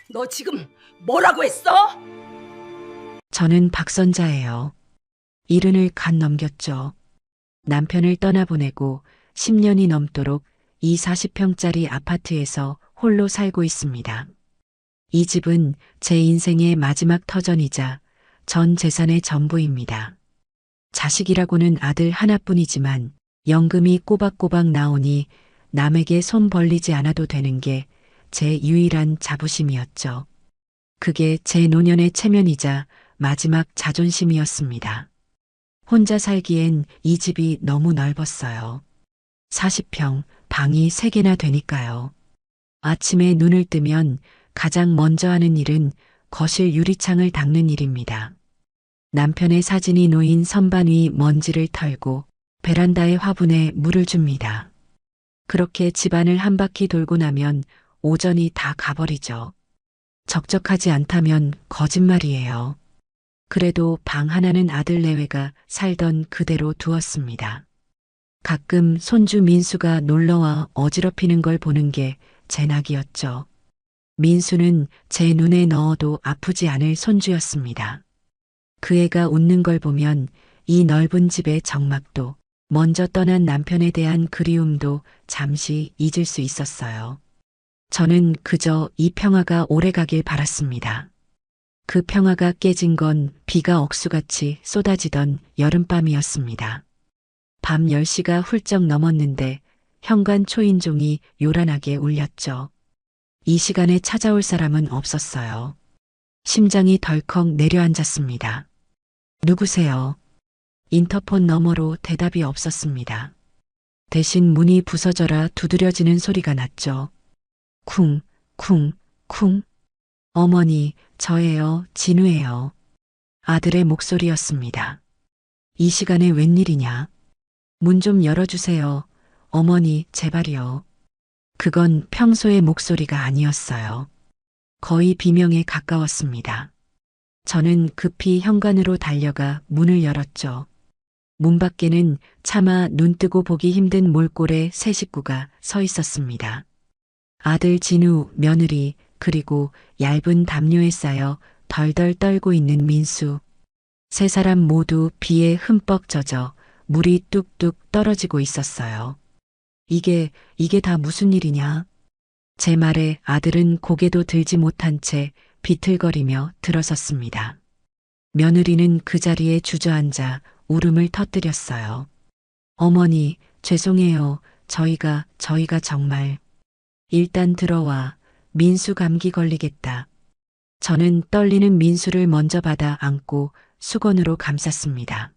너 지금 뭐라고 했어? 저는 박선자예요. 70을 간 넘겼죠. 남편을 떠나보내고 10년이 넘도록 이 40평짜리 아파트에서 홀로 살고 있습니다. 이 집은 제 인생의 마지막 터전이자 전 재산의 전부입니다. 자식이라고는 아들 하나뿐이지만 연금이 꼬박꼬박 나오니 남에게 손 벌리지 않아도 되는 게 제 유일한 자부심이었죠. 그게 제 노년의 체면이자 마지막 자존심이었습니다. 혼자 살기엔 이 집이 너무 넓었어요. 40평, 방이 3개나 되니까요. 아침에 눈을 뜨면 가장 먼저 하는 일은 거실 유리창을 닦는 일입니다. 남편의 사진이 놓인 선반 위 먼지를 털고 베란다의 화분에 물을 줍니다. 그렇게 집안을 한 바퀴 돌고 나면 오전이 다 가버리죠. 적적하지 않다면 거짓말이에요. 그래도 방 하나는 아들 내외가 살던 그대로 두었습니다. 가끔 손주 민수가 놀러와 어지럽히는 걸 보는 게 제 낙이었죠. 민수는 제 눈에 넣어도 아프지 않을 손주였습니다. 그 애가 웃는 걸 보면 이 넓은 집의 적막도 먼저 떠난 남편에 대한 그리움도 잠시 잊을 수 있었어요. 저는 그저 이 평화가 오래가길 바랐습니다. 그 평화가 깨진 건 비가 억수같이 쏟아지던 여름밤이었습니다. 밤 10시가 훌쩍 넘었는데 현관 초인종이 요란하게 울렸죠. 이 시간에 찾아올 사람은 없었어요. 심장이 덜컥 내려앉았습니다. 누구세요? 인터폰 너머로 대답이 없었습니다. 대신 문이 부서져라 두드려지는 소리가 났죠. 쿵, 쿵, 쿵. 어머니, 저예요, 진우예요. 아들의 목소리였습니다. 이 시간에 웬일이냐? 문 좀 열어주세요. 어머니, 제발이요. 그건 평소의 목소리가 아니었어요. 거의 비명에 가까웠습니다. 저는 급히 현관으로 달려가 문을 열었죠. 문 밖에는 차마 눈뜨고 보기 힘든 몰골의 세 식구가 서 있었습니다. 아들 진우, 며느리, 그리고 얇은 담요에 쌓여 덜덜 떨고 있는 민수. 세 사람 모두 비에 흠뻑 젖어 물이 뚝뚝 떨어지고 있었어요. 이게 다 무슨 일이냐? 제 말에 아들은 고개도 들지 못한 채 비틀거리며 들어섰습니다. 며느리는 그 자리에 주저앉아 울음을 터뜨렸어요. 어머니, 죄송해요. 저희가 정말. 일단 들어와. 민수 감기 걸리겠다. 저는 떨리는 민수를 먼저 받아 안고 수건으로 감쌌습니다.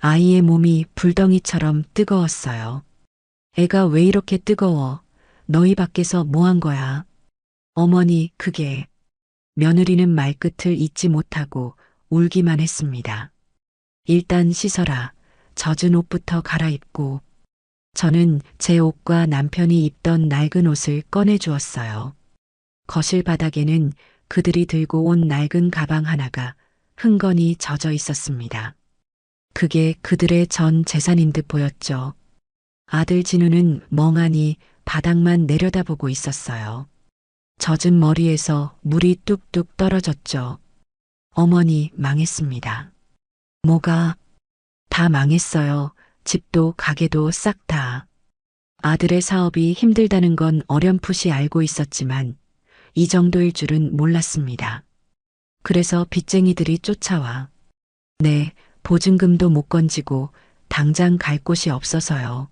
아이의 몸이 불덩이처럼 뜨거웠어요. 애가 왜 이렇게 뜨거워? 너희 밖에서 뭐 한 거야? 어머니, 그게. 며느리는 말끝을 잇지 못하고 울기만 했습니다. 일단 씻어라. 젖은 옷부터 갈아입고. 저는 제 옷과 남편이 입던 낡은 옷을 꺼내 주었어요. 거실 바닥에는 그들이 들고 온 낡은 가방 하나가 흥건히 젖어 있었습니다. 그게 그들의 전 재산인 듯 보였죠. 아들 진우는 멍하니 바닥만 내려다보고 있었어요. 젖은 머리에서 물이 뚝뚝 떨어졌죠. 어머니, 망했습니다. 뭐가? 다 망했어요. 집도 가게도 싹 다. 아들의 사업이 힘들다는 건 어렴풋이 알고 있었지만 이 정도일 줄은 몰랐습니다. 그래서 빚쟁이들이 쫓아와. 네, 보증금도 못 건지고 당장 갈 곳이 없어서요.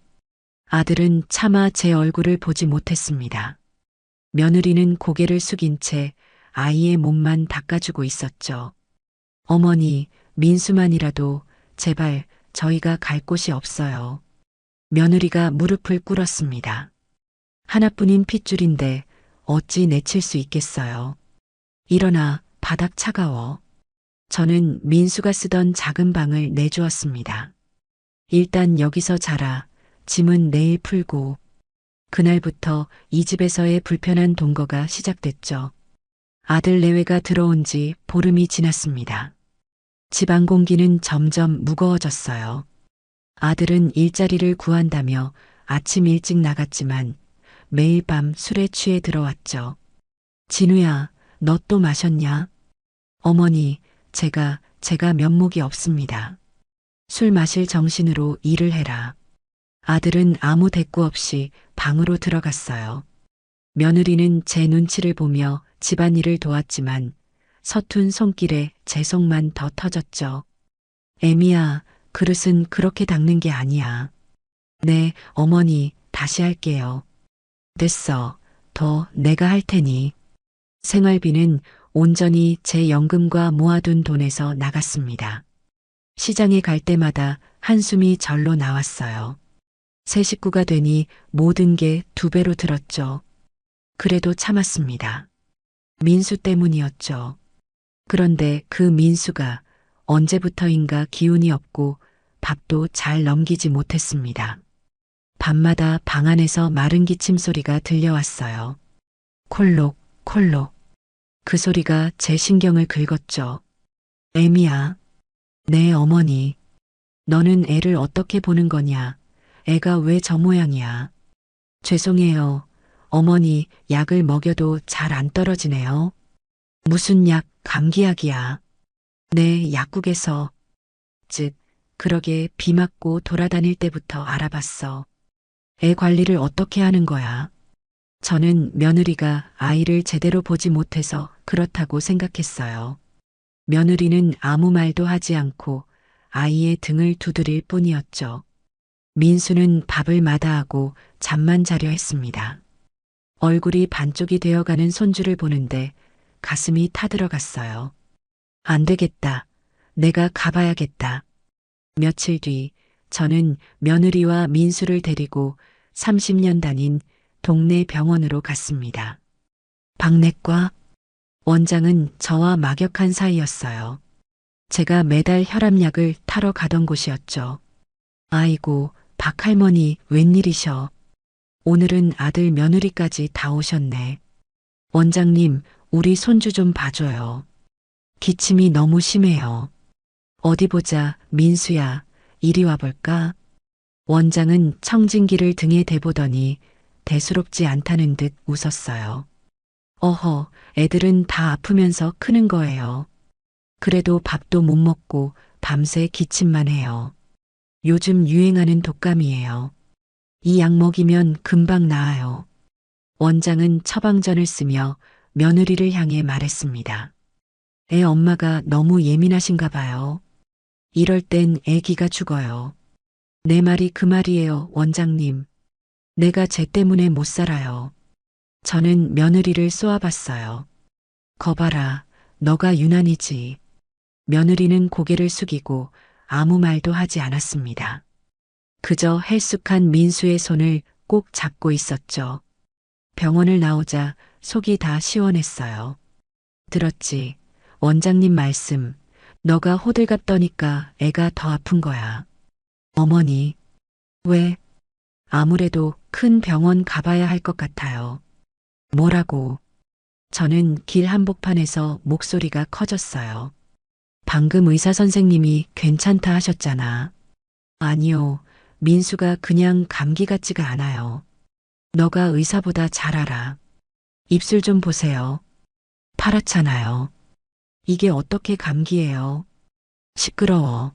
아들은 차마 제 얼굴을 보지 못했습니다. 며느리는 고개를 숙인 채 아이의 몸만 닦아주고 있었죠. 어머니, 민수만이라도 제발 저희가 갈 곳이 없어요. 며느리가 무릎을 꿇었습니다. 하나뿐인 핏줄인데 어찌 내칠 수 있겠어요. 일어나, 바닥 차가워. 저는 민수가 쓰던 작은 방을 내주었습니다. 일단 여기서 자라. 짐은 내일 풀고. 그날부터 이 집에서의 불편한 동거가 시작됐죠. 아들 내외가 들어온 지 보름이 지났습니다. 집안 공기는 점점 무거워졌어요. 아들은 일자리를 구한다며 아침 일찍 나갔지만 매일 밤 술에 취해 들어왔죠. 진우야, 너 또 마셨냐? 어머니, 제가 면목이 없습니다. 술 마실 정신으로 일을 해라. 아들은 아무 대꾸 없이 방으로 들어갔어요. 며느리는 제 눈치를 보며 집안일을 도왔지만 서툰 손길에 제 속만 더 터졌죠. 애미야, 그릇은 그렇게 닦는 게 아니야. 네, 어머니, 다시 할게요. 됐어. 더 내가 할 테니. 생활비는 온전히 제 연금과 모아둔 돈에서 나갔습니다. 시장에 갈 때마다 한숨이 절로 나왔어요. 새 식구가 되니 모든 게 2배로 들었죠. 그래도 참았습니다. 민수 때문이었죠. 그런데 그 민수가 언제부터인가 기운이 없고 밥도 잘 넘기지 못했습니다. 밤마다 방 안에서 마른 기침 소리가 들려왔어요. 콜록, 콜록. 그 소리가 제 신경을 긁었죠. 애미야. 네, 어머니. 너는 애를 어떻게 보는 거냐? 애가 왜 저 모양이야? 죄송해요. 어머니, 약을 먹여도 잘 안 떨어지네요. 무슨 약, 감기약이야. 네, 약국에서. 그러게 비 맞고 돌아다닐 때부터 알아봤어. 애 관리를 어떻게 하는 거야? 저는 며느리가 아이를 제대로 보지 못해서 그렇다고 생각했어요. 며느리는 아무 말도 하지 않고 아이의 등을 두드릴 뿐이었죠. 민수는 밥을 마다하고 잠만 자려 했습니다. 얼굴이 반쪽이 되어가는 손주를 보는데 가슴이 타들어갔어요. 안 되겠다. 내가 가봐야겠다. 며칠 뒤 저는 며느리와 민수를 데리고 30년 다닌 동네 병원으로 갔습니다. 박내과 원장은 저와 막역한 사이였어요. 제가 매달 혈압약을 타러 가던 곳이었죠. 아이고, 박할머니 웬일이셔. 오늘은 아들 며느리까지 다 오셨네. 원장님, 우리 손주 좀 봐줘요. 기침이 너무 심해요. 어디 보자, 민수야. 이리 와볼까? 원장은 청진기를 등에 대보더니 대수롭지 않다는 듯 웃었어요. 어허, 애들은 다 아프면서 크는 거예요. 그래도 밥도 못 먹고 밤새 기침만 해요. 요즘 유행하는 독감이에요. 이 약 먹이면 금방 나아요. 원장은 처방전을 쓰며 며느리를 향해 말했습니다. 애 엄마가 너무 예민하신가 봐요. 이럴 땐 애기가 죽어요. 내 말이 그 말이에요, 원장님. 내가 쟤 때문에 못 살아요. 저는 며느리를 쏘아봤어요. 거봐라, 너가 유난이지. 며느리는 고개를 숙이고 아무 말도 하지 않았습니다. 그저 헬쑥한 민수의 손을 꼭 잡고 있었죠. 병원을 나오자 속이 다 시원했어요. 들었지? 원장님 말씀. 너가 호들갑 떠니까 애가 더 아픈 거야. 어머니. 왜? 아무래도 큰 병원 가봐야 할 것 같아요. 뭐라고? 저는 길 한복판에서 목소리가 커졌어요. 방금 의사 선생님이 괜찮다 하셨잖아. 아니요. 민수가 그냥 감기 같지가 않아요. 너가 의사보다 잘 알아. 입술 좀 보세요. 파랗잖아요. 이게 어떻게 감기예요? 시끄러워.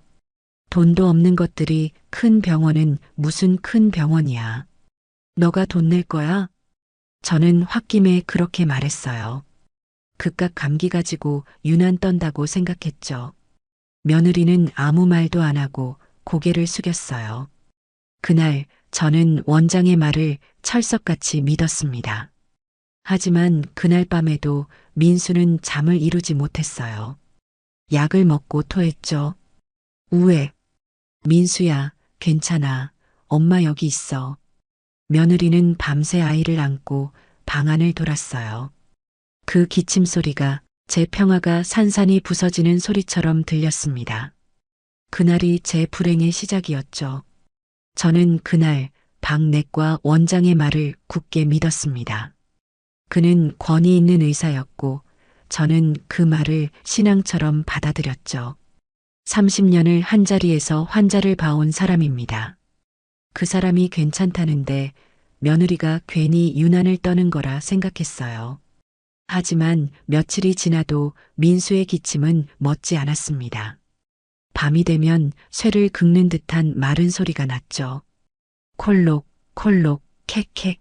돈도 없는 것들이 큰 병원은 무슨 큰 병원이야. 너가 돈 낼 거야? 저는 홧김에 그렇게 말했어요. 그깟 감기 가지고 유난 떤다고 생각했죠. 며느리는 아무 말도 안 하고 고개를 숙였어요. 그날 저는 원장의 말을 철석같이 믿었습니다. 하지만 그날 밤에도 민수는 잠을 이루지 못했어요. 약을 먹고 토했죠. 우에. 민수야, 괜찮아. 엄마 여기 있어. 며느리는 밤새 아이를 안고 방 안을 돌았어요. 그 기침 소리가 제 평화가 산산이 부서지는 소리처럼 들렸습니다. 그날이 제 불행의 시작이었죠. 저는 그날 박내과 원장의 말을 굳게 믿었습니다. 그는 권위 있는 의사였고 저는 그 말을 신앙처럼 받아들였죠. 30년을 한자리에서 환자를 봐온 사람입니다. 그 사람이 괜찮다는데 며느리가 괜히 유난을 떠는 거라 생각했어요. 하지만 며칠이 지나도 민수의 기침은 멎지 않았습니다. 밤이 되면 쇠를 긁는 듯한 마른 소리가 났죠. 콜록, 콜록, 캑캑.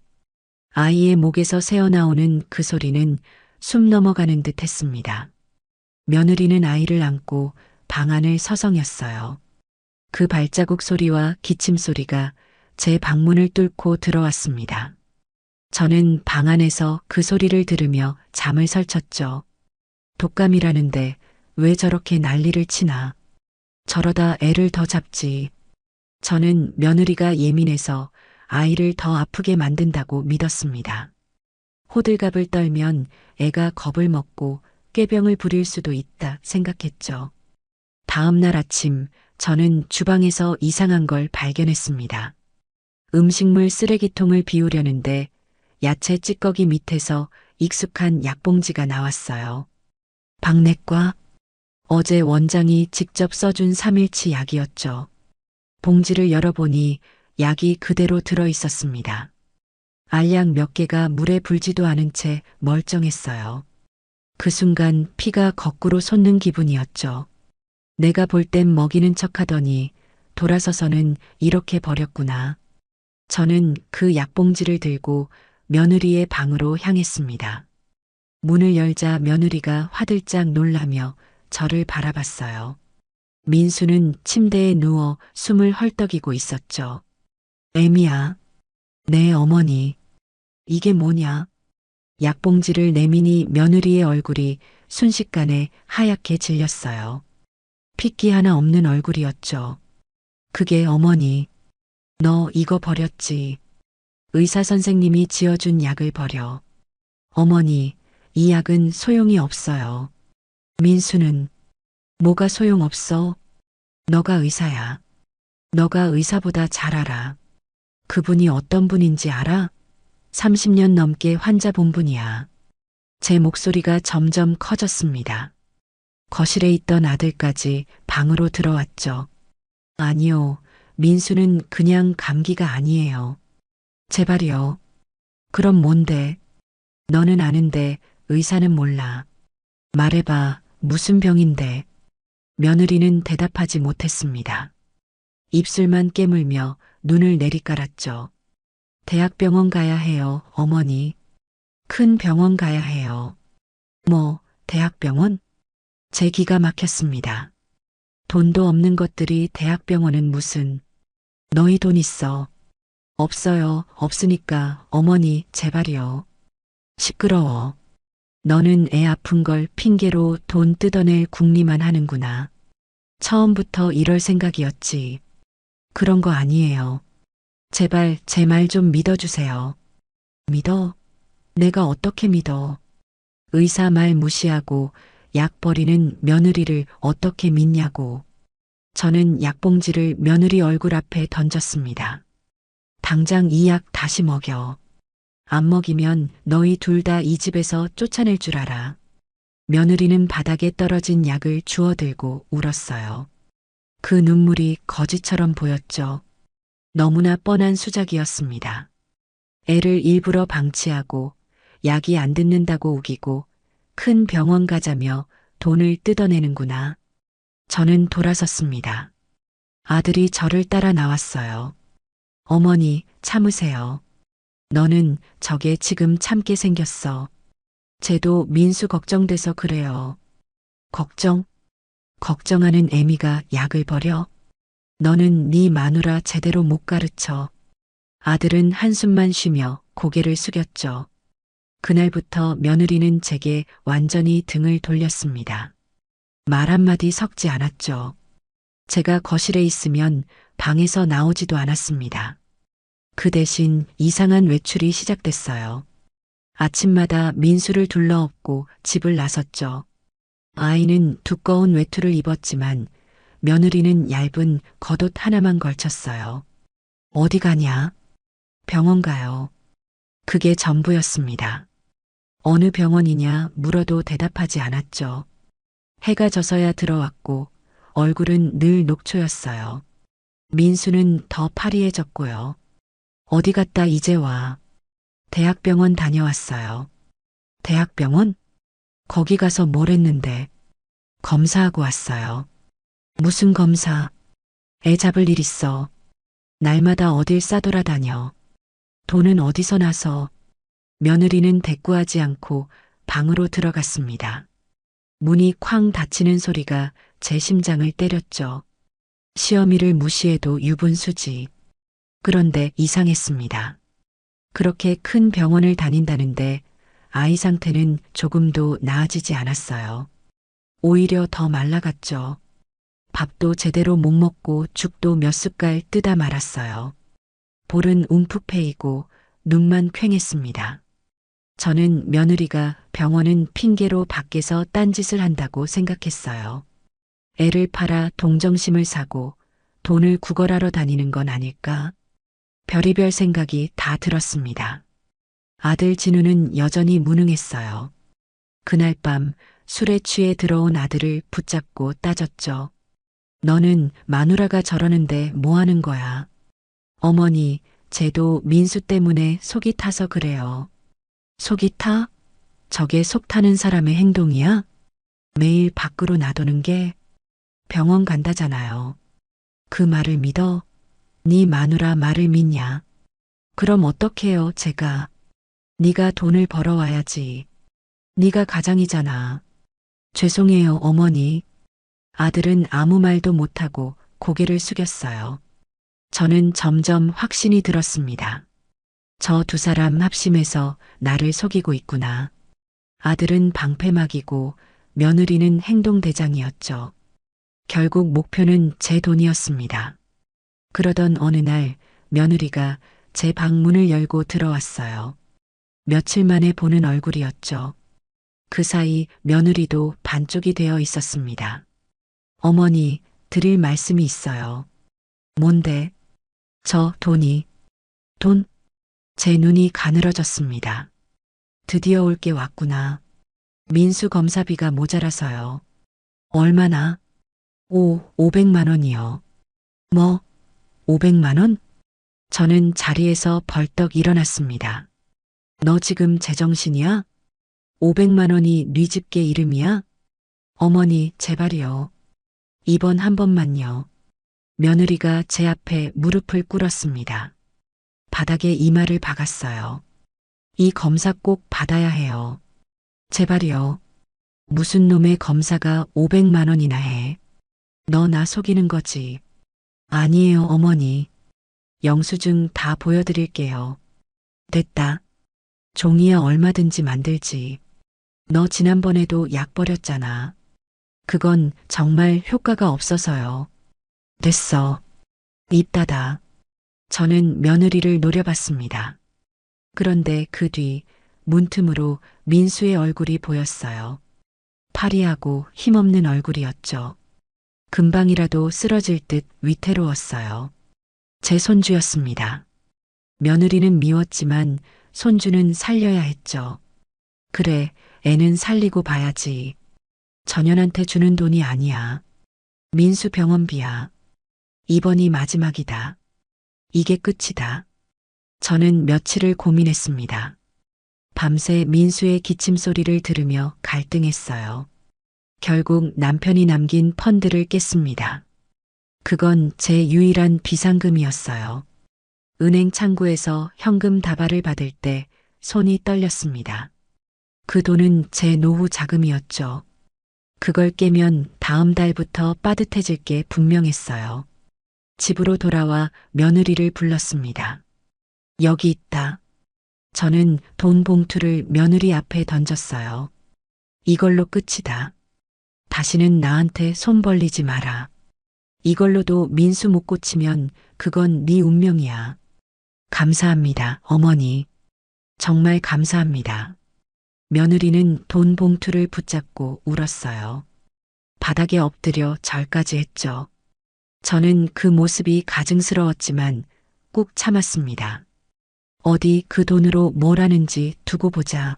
아이의 목에서 새어나오는 그 소리는 숨 넘어가는 듯 했습니다. 며느리는 아이를 안고 방 안을 서성였어요. 그 발자국 소리와 기침 소리가 제 방문을 뚫고 들어왔습니다. 저는 방 안에서 그 소리를 들으며 잠을 설쳤죠. 독감이라는데 왜 저렇게 난리를 치나. 저러다 애를 더 잡지. 저는 며느리가 예민해서 아이를 더 아프게 만든다고 믿었습니다. 호들갑을 떨면 애가 겁을 먹고 꾀병을 부릴 수도 있다 생각했죠. 다음 날 아침 저는 주방에서 이상한 걸 발견했습니다. 음식물 쓰레기통을 비우려는데 야채 찌꺼기 밑에서 익숙한 약봉지가 나왔어요. 박내과 어제 원장이 직접 써준 3일치 약이었죠. 봉지를 열어보니 약이 그대로 들어 있었습니다. 알약 몇 개가 물에 불지도 않은 채 멀쩡했어요. 그 순간 피가 거꾸로 솟는 기분이었죠. 내가 볼 땐 먹이는 척 하더니 돌아서서는 이렇게 버렸구나. 저는 그 약봉지를 들고 며느리의 방으로 향했습니다. 문을 열자 며느리가 화들짝 놀라며 저를 바라봤어요. 민수는 침대에 누워 숨을 헐떡이고 있었죠. 애미야, 내 어머니, 이게 뭐냐? 약봉지를 내미니 며느리의 얼굴이 순식간에 하얗게 질렸어요. 핏기 하나 없는 얼굴이었죠. 그게 어머니, 너 이거 버렸지. 의사 선생님이 지어준 약을 버려. 어머니, 이 약은 소용이 없어요. 민수는 뭐가 소용없어? 너가 의사야. 너가 의사보다 잘 알아. 그분이 어떤 분인지 알아? 30년 넘게 환자 본 분이야. 제 목소리가 점점 커졌습니다. 거실에 있던 아들까지 방으로 들어왔죠. 아니요, 민수는 그냥 감기가 아니에요. 제발이요. 그럼 뭔데? 너는 아는데 의사는 몰라. 말해봐, 무슨 병인데? 며느리는 대답하지 못했습니다. 입술만 깨물며 눈을 내리깔았죠. 대학병원 가야 해요, 어머니. 큰 병원 가야 해요. 뭐, 대학병원? 제 기가 막혔습니다. 돈도 없는 것들이 대학병원은 무슨. 너희 돈 있어. 없어요. 없으니까 어머니 제발이요. 시끄러워. 너는 애 아픈 걸 핑계로 돈 뜯어낼 궁리만 하는구나. 처음부터 이럴 생각이었지. 그런 거 아니에요. 제발 제 말 좀 믿어주세요. 믿어? 내가 어떻게 믿어? 의사 말 무시하고 약 버리는 며느리를 어떻게 믿냐고. 저는 약봉지를 며느리 얼굴 앞에 던졌습니다. 당장 이 약 다시 먹여. 안 먹이면 너희 둘 다 이 집에서 쫓아낼 줄 알아. 며느리는 바닥에 떨어진 약을 주워들고 울었어요. 그 눈물이 거지처럼 보였죠. 너무나 뻔한 수작이었습니다. 애를 일부러 방치하고 약이 안 듣는다고 우기고 큰 병원 가자며 돈을 뜯어내는구나. 저는 돌아섰습니다. 아들이 저를 따라 나왔어요. 어머니, 참으세요. 너는 저게 지금 참게 생겼어. 쟤도 민수 걱정돼서 그래요. 걱정? 걱정하는 애미가 약을 버려? 너는 네 마누라 제대로 못 가르쳐. 아들은 한숨만 쉬며 고개를 숙였죠. 그날부터 며느리는 제게 완전히 등을 돌렸습니다. 말 한마디 섞지 않았죠. 제가 거실에 있으면 방에서 나오지도 않았습니다. 그 대신 이상한 외출이 시작됐어요. 아침마다 민수를 둘러엎고 집을 나섰죠. 아이는 두꺼운 외투를 입었지만 며느리는 얇은 겉옷 하나만 걸쳤어요. 어디 가냐? 병원 가요. 그게 전부였습니다. 어느 병원이냐 물어도 대답하지 않았죠. 해가 져서야 들어왔고 얼굴은 늘 녹초였어요. 민수는 더 파리해졌고요. 어디 갔다 이제 와. 대학병원 다녀왔어요. 대학병원? 거기 가서 뭘 했는데? 검사하고 왔어요. 무슨 검사? 애 잡을 일 있어. 날마다 어딜 싸돌아다녀. 돈은 어디서 나서? 며느리는 대꾸하지 않고 방으로 들어갔습니다. 문이 쾅 닫히는 소리가 제 심장을 때렸죠. 시어미를 무시해도 유분수지. 그런데 이상했습니다. 그렇게 큰 병원을 다닌다는데 아이 상태는 조금도 나아지지 않았어요. 오히려 더 말라갔죠. 밥도 제대로 못 먹고 죽도 몇 숟갈 뜨다 말았어요. 볼은 움푹 패이고 눈만 퀭했습니다. 저는 며느리가 병원은 핑계로 밖에서 딴짓을 한다고 생각했어요. 애를 팔아 동정심을 사고 돈을 구걸하러 다니는 건 아닐까? 별의별 생각이 다 들었습니다. 아들 진우는 여전히 무능했어요. 그날 밤 술에 취해 들어온 아들을 붙잡고 따졌죠. 너는 마누라가 저러는데 뭐 하는 거야? 어머니, 쟤도 민수 때문에 속이 타서 그래요. 속이 타? 저게 속 타는 사람의 행동이야? 매일 밖으로 나도는 게 병원 간다잖아요. 그 말을 믿어? 네 마누라 말을 믿냐? 그럼 어떡해요, 제가. 네가 돈을 벌어와야지. 네가 가장이잖아. 죄송해요, 어머니. 아들은 아무 말도 못하고 고개를 숙였어요. 저는 점점 확신이 들었습니다. 저 두 사람 합심해서 나를 속이고 있구나. 아들은 방패막이고 며느리는 행동대장이었죠. 결국 목표는 제 돈이었습니다. 그러던 어느 날 며느리가 제 방문을 열고 들어왔어요. 며칠 만에 보는 얼굴이었죠. 그 사이 며느리도 반쪽이 되어 있었습니다. 어머니, 드릴 말씀이 있어요. 뭔데? 저 돈이. 돈? 제 눈이 가늘어졌습니다. 드디어 올 게 왔구나. 민수 검사비가 모자라서요. 얼마나? 500만 원이요. 뭐? 500만 원? 저는 자리에서 벌떡 일어났습니다. 너 지금 제정신이야? 500만 원이 네 집게 이름이야? 어머니, 제발이요. 이번 한 번만요. 며느리가 제 앞에 무릎을 꿇었습니다. 바닥에 이마를 박았어요. 이 검사 꼭 받아야 해요. 제발이요. 무슨 놈의 검사가 500만 원이나 해. 너 나 속이는 거지. 아니에요, 어머니. 영수증 다 보여드릴게요. 됐다. 종이야 얼마든지 만들지. 너 지난번에도 약 버렸잖아. 그건 정말 효과가 없어서요. 됐어. 입 닫아. 저는 며느리를 노려봤습니다. 그런데 그 뒤 문틈으로 민수의 얼굴이 보였어요. 파리하고 힘없는 얼굴이었죠. 금방이라도 쓰러질 듯 위태로웠어요. 제 손주였습니다. 며느리는 미웠지만 손주는 살려야 했죠. 그래, 애는 살리고 봐야지. 전현한테 주는 돈이 아니야. 민수 병원비야. 이번이 마지막이다. 이게 끝이다. 저는 며칠을 고민했습니다. 밤새 민수의 기침 소리를 들으며 갈등했어요. 결국 남편이 남긴 펀드를 깼습니다. 그건 제 유일한 비상금이었어요. 은행 창구에서 현금 다발을 받을 때 손이 떨렸습니다. 그 돈은 제 노후 자금이었죠. 그걸 깨면 다음 달부터 빠듯해질 게 분명했어요. 집으로 돌아와 며느리를 불렀습니다. 여기 있다. 저는 돈 봉투를 며느리 앞에 던졌어요. 이걸로 끝이다. 다시는 나한테 손 벌리지 마라. 이걸로도 민수 못 고치면 그건 네 운명이야. 감사합니다, 어머니. 정말 감사합니다. 며느리는 돈 봉투를 붙잡고 울었어요. 바닥에 엎드려 절까지 했죠. 저는 그 모습이 가증스러웠지만 꾹 참았습니다. 어디 그 돈으로 뭘 하는지 두고 보자.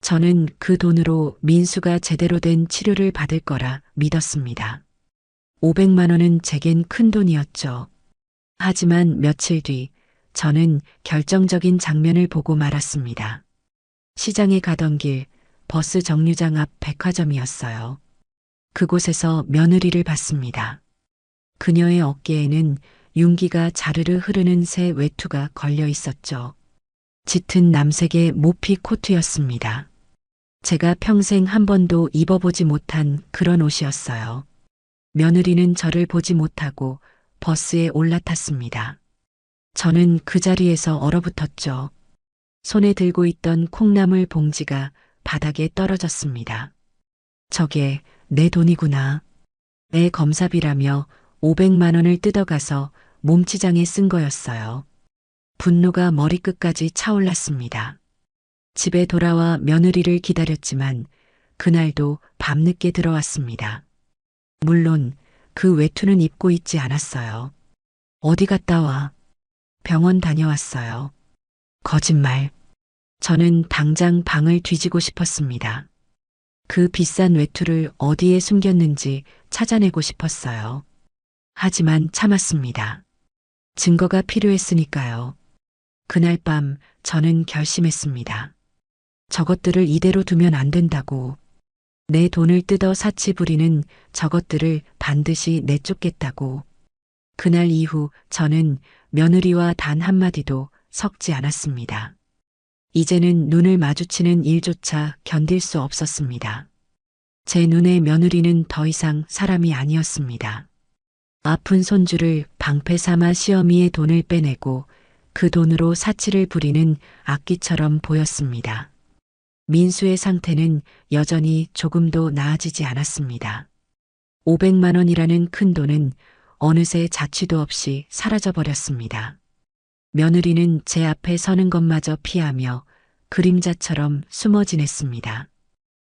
저는 그 돈으로 민수가 제대로 된 치료를 받을 거라 믿었습니다. 500만 원은 제겐 큰 돈이었죠. 하지만 며칠 뒤 저는 결정적인 장면을 보고 말았습니다. 시장에 가던 길 버스 정류장 앞 백화점이었어요. 그곳에서 며느리를 봤습니다. 그녀의 어깨에는 윤기가 자르르 흐르는 새 외투가 걸려 있었죠. 짙은 남색의 모피 코트였습니다. 제가 평생 한 번도 입어보지 못한 그런 옷이었어요. 며느리는 저를 보지 못하고 버스에 올라탔습니다. 저는 그 자리에서 얼어붙었죠. 손에 들고 있던 콩나물 봉지가 바닥에 떨어졌습니다. 저게 내 돈이구나. 내 검사비라며 500만 원을 뜯어가서 몸치장에 쓴 거였어요. 분노가 머리끝까지 차올랐습니다. 집에 돌아와 며느리를 기다렸지만 그날도 밤늦게 들어왔습니다. 물론 그 외투는 입고 있지 않았어요. 어디 갔다 와? 병원 다녀왔어요. 거짓말. 저는 당장 방을 뒤지고 싶었습니다. 그 비싼 외투를 어디에 숨겼는지 찾아내고 싶었어요. 하지만 참았습니다. 증거가 필요했으니까요. 그날 밤 저는 결심했습니다. 저것들을 이대로 두면 안 된다고. 내 돈을 뜯어 사치 부리는 저것들을 반드시 내쫓겠다고. 그날 이후 저는 며느리와 단 한마디도 섞지 않았습니다. 이제는 눈을 마주치는 일조차 견딜 수 없었습니다. 제 눈에 며느리는 더 이상 사람이 아니었습니다. 아픈 손주를 방패 삼아 시어미의 돈을 빼내고 그 돈으로 사치를 부리는 악귀처럼 보였습니다. 민수의 상태는 여전히 조금도 나아지지 않았습니다. 500만 원이라는 큰 돈은 어느새 자취도 없이 사라져버렸습니다. 며느리는 제 앞에 서는 것마저 피하며 그림자처럼 숨어 지냈습니다.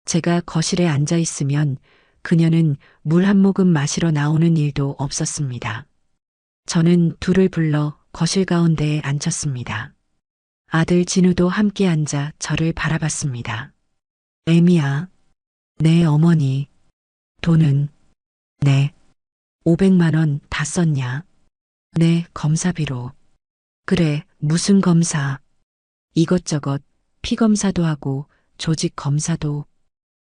제가 거실에 앉아 있으면 그녀는 물 한 모금 마시러 나오는 일도 없었습니다. 저는 둘을 불러 거실 가운데에 앉혔습니다. 아들 진우도 함께 앉아 저를 바라봤습니다. 애미야, 내 어머니, 돈은? 네. 500만 원 다 썼냐? 네, 검사비로. 그래, 무슨 검사? 이것저것 피검사도 하고 조직 검사도.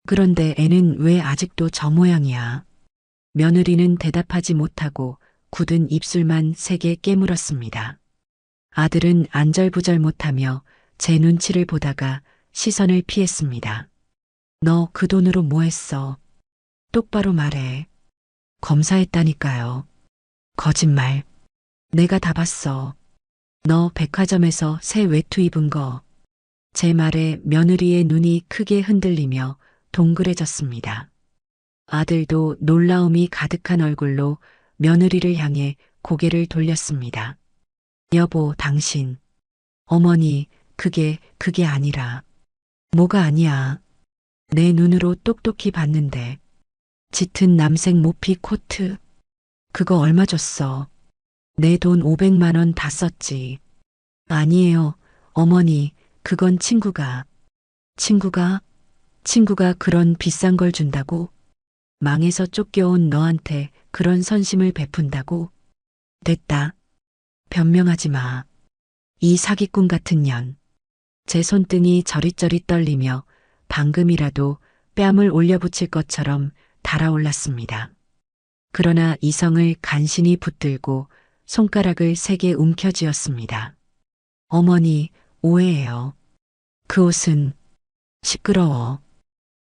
그런데 애는 왜 아직도 저 모양이야? 며느리는 대답하지 못하고 굳은 입술만 세게 깨물었습니다. 아들은 안절부절 못하며 제 눈치를 보다가 시선을 피했습니다. 너 그 돈으로 뭐 했어? 똑바로 말해. 검사했다니까요. 거짓말. 내가 다 봤어. 너 백화점에서 새 외투 입은 거. 제 말에 며느리의 눈이 크게 흔들리며 동그래졌습니다. 아들도 놀라움이 가득한 얼굴로 며느리를 향해 고개를 돌렸습니다. 여보, 당신. 어머니, 그게 아니라. 뭐가 아니야. 내 눈으로 똑똑히 봤는데. 짙은 남색 모피 코트. 그거 얼마 줬어? 내 돈 500만 원 다 썼지. 아니에요, 어머니. 그건 친구가. 친구가 그런 비싼 걸 준다고? 망해서 쫓겨온 너한테 그런 선심을 베푼다고? 됐다. 변명하지 마. 이 사기꾼 같은 년. 제 손등이 저릿저릿 떨리며 방금이라도 뺨을 올려붙일 것처럼 달아올랐습니다. 그러나 이성을 간신히 붙들고 손가락을 세게 움켜쥐었습니다. 어머니, 오해예요. 그 옷은. 시끄러워.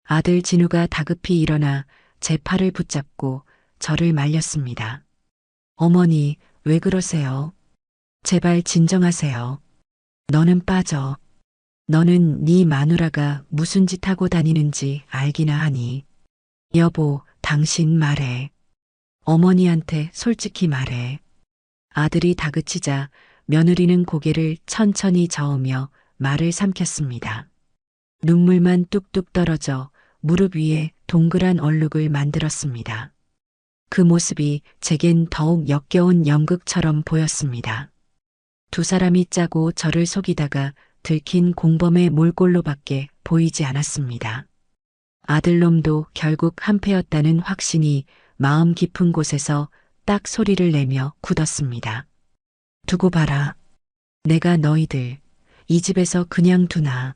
아들 진우가 다급히 일어나 제 팔을 붙잡고 저를 말렸습니다. 어머니, 왜 그러세요? 제발 진정하세요. 너는 빠져. 너는 네 마누라가 무슨 짓 하고 다니는지 알기나 하니. 여보, 당신 말해. 어머니한테 솔직히 말해. 아들이 다그치자 며느리는 고개를 천천히 저으며 말을 삼켰습니다. 눈물만 뚝뚝 떨어져 무릎 위에 동그란 얼룩을 만들었습니다. 그 모습이 제겐 더욱 역겨운 연극처럼 보였습니다. 두 사람이 짜고 저를 속이다가 들킨 공범의 몰골로밖에 보이지 않았습니다. 아들놈도 결국 한패였다는 확신이 마음 깊은 곳에서 딱 소리를 내며 굳었습니다. 두고 봐라. 내가 너희들 이 집에서 그냥 두나.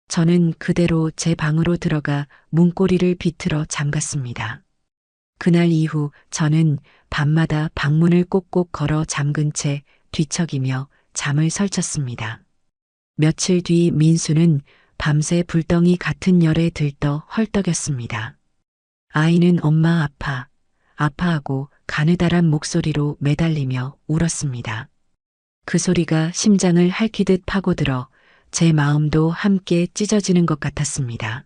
저는 그대로 제 방으로 들어가 문고리를 비틀어 잠갔습니다. 그날 이후 저는 밤마다 방문을 꼭꼭 걸어 잠근 채 뒤척이며 잠을 설쳤습니다. 며칠 뒤 민수는 밤새 불덩이 같은 열에 들떠 헐떡였습니다. 아이는 엄마 아파하고 가느다란 목소리로 매달리며 울었습니다. 그 소리가 심장을 핥히듯 파고들어 제 마음도 함께 찢어지는 것 같았습니다.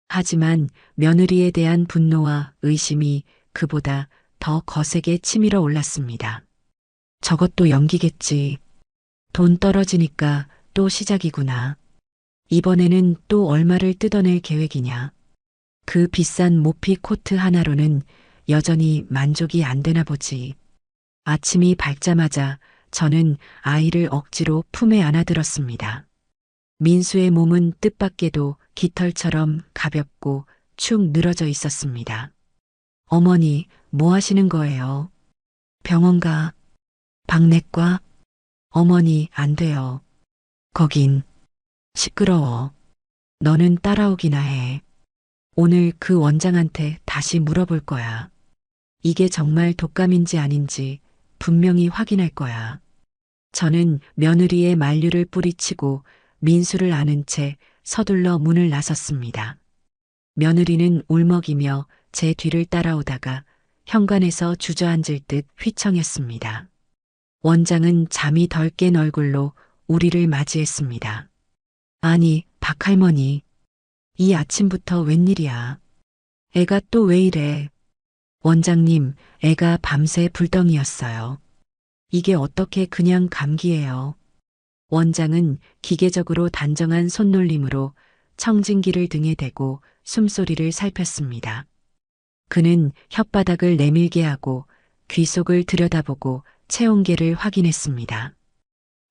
하지만 며느리에 대한 분노와 의심이 그보다 더 거세게 치밀어 올랐습니다. 저것도 연기겠지. 돈 떨어지니까 또 시작이구나. 이번에는 또 얼마를 뜯어낼 계획이냐. 그 비싼 모피 코트 하나로는 여전히 만족이 안 되나 보지. 아침이 밝자마자 저는 아이를 억지로 품에 안아들었습니다. 민수의 몸은 뜻밖에도 깃털처럼 가볍고 축 늘어져 있었습니다. 어머니, 뭐 하시는 거예요? 병원 가. 박내과? 어머니, 안 돼요. 거긴 시끄러워. 너는 따라오기나 해. 오늘 그 원장한테 다시 물어볼 거야. 이게 정말 독감인지 아닌지 분명히 확인할 거야. 저는 며느리의 만류를 뿌리치고 민수를 안은 채 서둘러 문을 나섰습니다. 며느리는 울먹이며 제 뒤를 따라오다가 현관에서 주저앉을 듯 휘청했습니다. 원장은 잠이 덜 깬 얼굴로 우리를 맞이했습니다. 아니, 박할머니. 이 아침부터 웬일이야. 애가 또 왜 이래. 원장님, 애가 밤새 불덩이였어요. 이게 어떻게 그냥 감기예요. 원장은 기계적으로 단정한 손놀림으로 청진기를 등에 대고 숨소리를 살폈습니다. 그는 혓바닥을 내밀게 하고 귀 속을 들여다보고 체온계를 확인했습니다.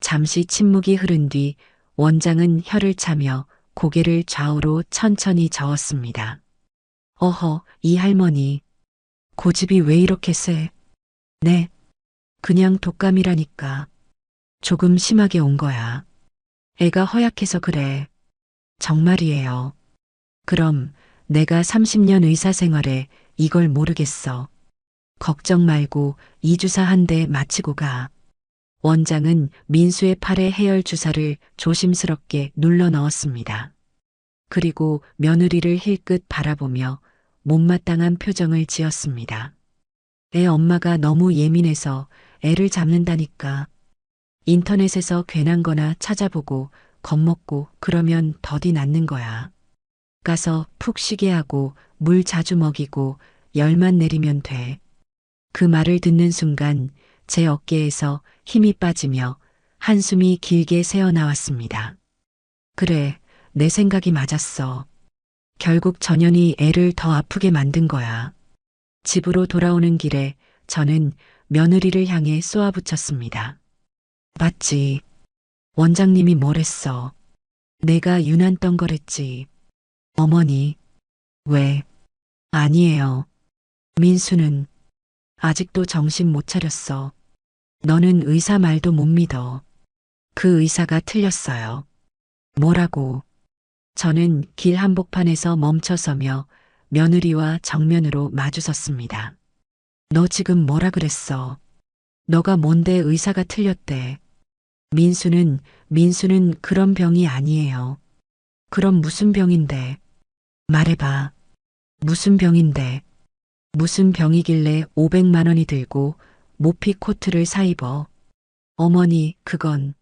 잠시 침묵이 흐른 뒤 원장은 혀를 차며 고개를 좌우로 천천히 저었습니다. 어허, 이 할머니. 고집이 왜 이렇게 세? 네, 그냥 독감이라니까. 조금 심하게 온 거야. 애가 허약해서 그래. 정말이에요. 그럼 내가 30년 의사 생활에 이걸 모르겠어. 걱정 말고 이 주사 한 대 맞히고 가. 원장은 민수의 팔에 해열 주사를 조심스럽게 눌러 넣었습니다. 그리고 며느리를 힐끗 바라보며 못마땅한 표정을 지었습니다. 애 엄마가 너무 예민해서 애를 잡는다니까. 인터넷에서 괜한 거나 찾아보고 겁먹고 그러면 더디 낫는 거야. 가서 푹 쉬게 하고 물 자주 먹이고 열만 내리면 돼. 그 말을 듣는 순간 제 어깨에서 힘이 빠지며 한숨이 길게 새어나왔습니다. 그래, 내 생각이 맞았어. 결국 전현이 애를 더 아프게 만든 거야. 집으로 돌아오는 길에 저는 며느리를 향해 쏘아붙였습니다. 맞지. 원장님이 뭐랬어. 내가 유난떤 거랬지. 어머니. 왜? 아니에요. 민수는 아직도 정신 못 차렸어. 너는 의사 말도 못 믿어. 그 의사가 틀렸어요. 뭐라고? 저는 길 한복판에서 멈춰서며 며느리와 정면으로 마주섰습니다. 너 지금 뭐라 그랬어? 너가 뭔데 의사가 틀렸대. 민수는 그런 병이 아니에요. 그럼 무슨 병인데? 말해봐. 무슨 병인데? 무슨 병이길래 500만 원이 들고 모피 코트를 사입어. 어머니, 그건.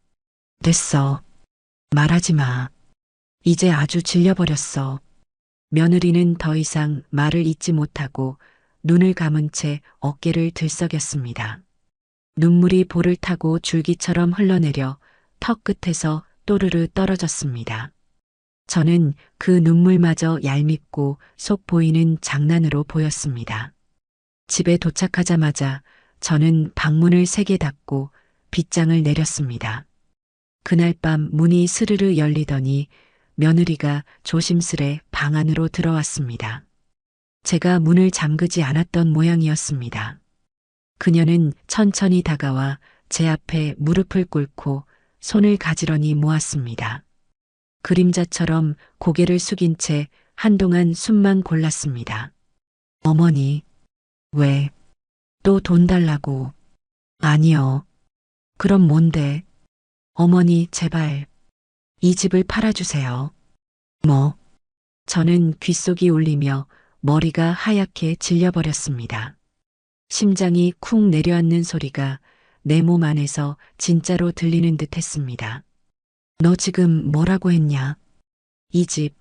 됐어. 말하지 마. 이제 아주 질려버렸어. 며느리는 더 이상 말을 잇지 못하고 눈을 감은 채 어깨를 들썩였습니다. 눈물이 볼을 타고 줄기처럼 흘러내려 턱 끝에서 또르르 떨어졌습니다. 저는 그 눈물마저 얄밉고 속 보이는 장난으로 보였습니다. 집에 도착하자마자 저는 방문을 3개 닫고 빗장을 내렸습니다. 그날 밤 문이 스르르 열리더니 며느리가 조심스레 방 안으로 들어왔습니다. 제가 문을 잠그지 않았던 모양이었습니다. 그녀는 천천히 다가와 제 앞에 무릎을 꿇고 손을 가지런히 모았습니다. 그림자처럼 고개를 숙인 채 한동안 숨만 골랐습니다. 어머니, 왜? 또 돈 달라고. 아니요. 그럼 뭔데? 어머니, 제발. 이 집을 팔아주세요. 뭐? 저는 귓속이 울리며 머리가 하얗게 질려버렸습니다. 심장이 쿵 내려앉는 소리가 내 몸 안에서 진짜로 들리는 듯 했습니다. 너 지금 뭐라고 했냐? 이 집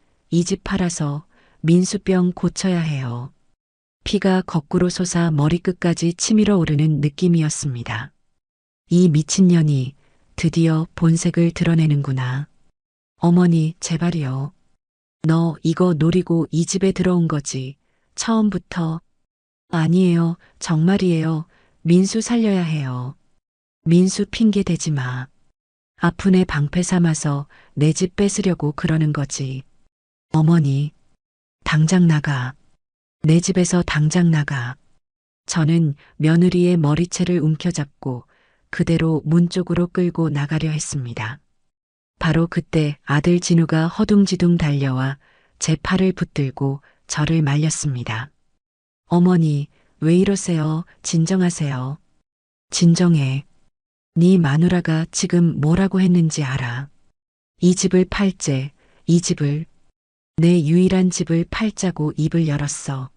팔아서 민수병 고쳐야 해요. 피가 거꾸로 솟아 머리끝까지 치밀어 오르는 느낌이었습니다. 이 미친년이 드디어 본색을 드러내는구나. 어머니, 제발이요. 너 이거 노리고 이 집에 들어온 거지. 처음부터. 아니에요. 정말이에요. 민수 살려야 해요. 민수 핑계 대지 마. 아픈 애 방패 삼아서 내 집 뺏으려고 그러는 거지. 어머니, 당장 나가. 내 집에서 당장 나가. 저는 며느리의 머리채를 움켜잡고 그대로 문 쪽으로 끌고 나가려 했습니다. 바로 그때 아들 진우가 허둥지둥 달려와 제 팔을 붙들고 저를 말렸습니다. 어머니, 왜 이러세요? 진정하세요. 진정해. 네 마누라가 지금 뭐라고 했는지 알아. 이 집을 팔재, 이 집을. 내 유일한 집을 팔자고 입을 열었어.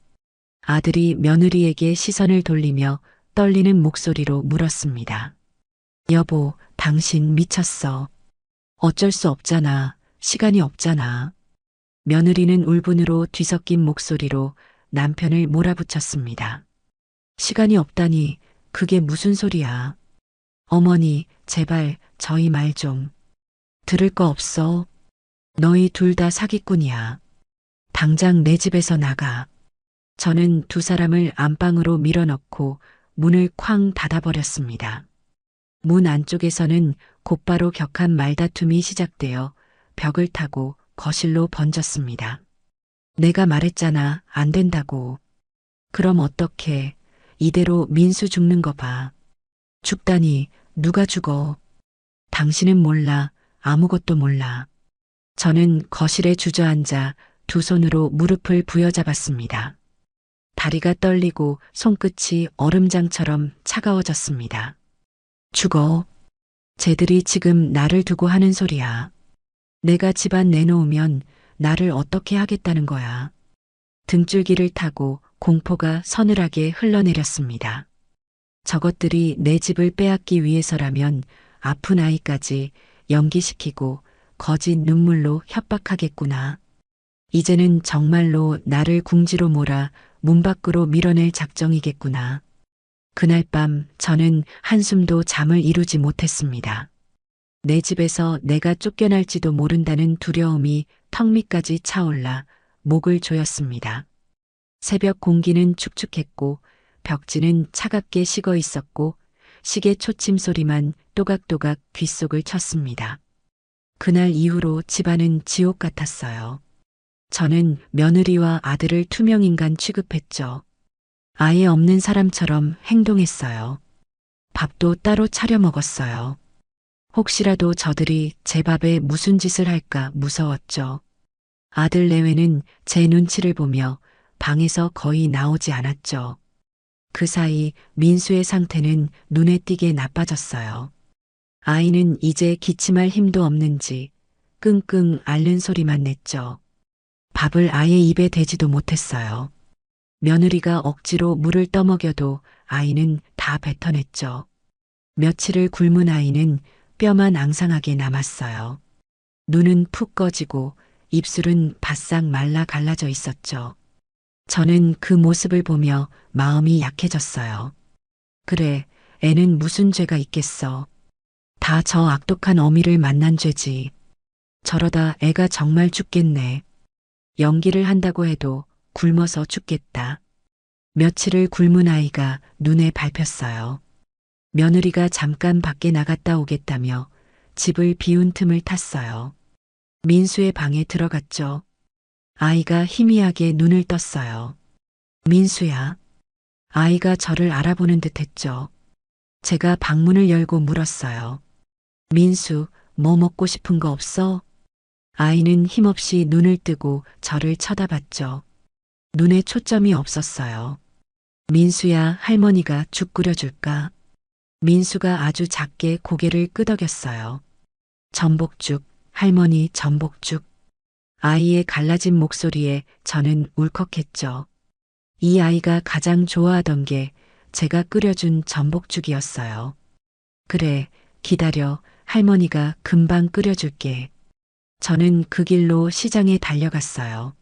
아들이 며느리에게 시선을 돌리며 떨리는 목소리로 물었습니다. 여보, 당신 미쳤어. 어쩔 수 없잖아. 시간이 없잖아. 며느리는 울분으로 뒤섞인 목소리로 남편을 몰아붙였습니다. 시간이 없다니, 그게 무슨 소리야. 어머니, 제발 저희 말 좀. 들을 거 없어. 너희 둘 다 사기꾼이야. 당장 내 집에서 나가. 저는 두 사람을 안방으로 밀어넣고 문을 쾅 닫아버렸습니다. 문 안쪽에서는 곧바로 격한 말다툼이 시작되어 벽을 타고 거실로 번졌습니다. 내가 말했잖아, 안 된다고. 그럼 어떡해. 이대로 민수 죽는 거 봐. 죽다니, 누가 죽어. 당신은 몰라, 아무것도 몰라. 저는 거실에 주저앉아 두 손으로 무릎을 부여잡았습니다. 다리가 떨리고 손끝이 얼음장처럼 차가워졌습니다. 죽어. 쟤들이 지금 나를 두고 하는 소리야. 내가 집안 내놓으면 나를 어떻게 하겠다는 거야. 등줄기를 타고 공포가 서늘하게 흘러내렸습니다. 저것들이 내 집을 빼앗기 위해서라면 아픈 아이까지 연기시키고 거짓 눈물로 협박하겠구나. 이제는 정말로 나를 궁지로 몰아 문 밖으로 밀어낼 작정이겠구나. 그날 밤 저는 한숨도 잠을 이루지 못했습니다. 내 집에서 내가 쫓겨날지도 모른다는 두려움이 턱 밑까지 차올라 목을 조였습니다. 새벽 공기는 축축했고 벽지는 차갑게 식어 있었고 시계 초침 소리만 또각또각 귓속을 쳤습니다. 그날 이후로 집안은 지옥 같았어요. 저는 며느리와 아들을 투명인간 취급했죠. 아예 없는 사람처럼 행동했어요. 밥도 따로 차려 먹었어요. 혹시라도 저들이 제 밥에 무슨 짓을 할까 무서웠죠. 아들 내외는 제 눈치를 보며 방에서 거의 나오지 않았죠. 그 사이 민수의 상태는 눈에 띄게 나빠졌어요. 아이는 이제 기침할 힘도 없는지 끙끙 앓는 소리만 냈죠. 밥을 아예 입에 대지도 못했어요. 며느리가 억지로 물을 떠먹여도 아이는 다 뱉어냈죠. 며칠을 굶은 아이는 뼈만 앙상하게 남았어요. 눈은 푹 꺼지고 입술은 바싹 말라 갈라져 있었죠. 저는 그 모습을 보며 마음이 약해졌어요. 그래, 애는 무슨 죄가 있겠어. 다 저 악독한 어미를 만난 죄지. 저러다 애가 정말 죽겠네. 연기를 한다고 해도 굶어서 죽겠다. 며칠을 굶은 아이가 눈에 밟혔어요. 며느리가 잠깐 밖에 나갔다 오겠다며 집을 비운 틈을 탔어요. 민수의 방에 들어갔죠. 아이가 희미하게 눈을 떴어요. 민수야. 아이가 저를 알아보는 듯 했죠. 제가 방문을 열고 물었어요. 민수, 뭐 먹고 싶은 거 없어? 아이는 힘없이 눈을 뜨고 저를 쳐다봤죠. 눈에 초점이 없었어요. 민수야, 할머니가 죽 끓여줄까? 민수가 아주 작게 고개를 끄덕였어요. 전복죽, 할머니 전복죽. 아이의 갈라진 목소리에 저는 울컥했죠. 이 아이가 가장 좋아하던 게 제가 끓여준 전복죽이었어요. 그래, 기다려. 할머니가 금방 끓여줄게. 저는 그 길로 시장에 달려갔어요.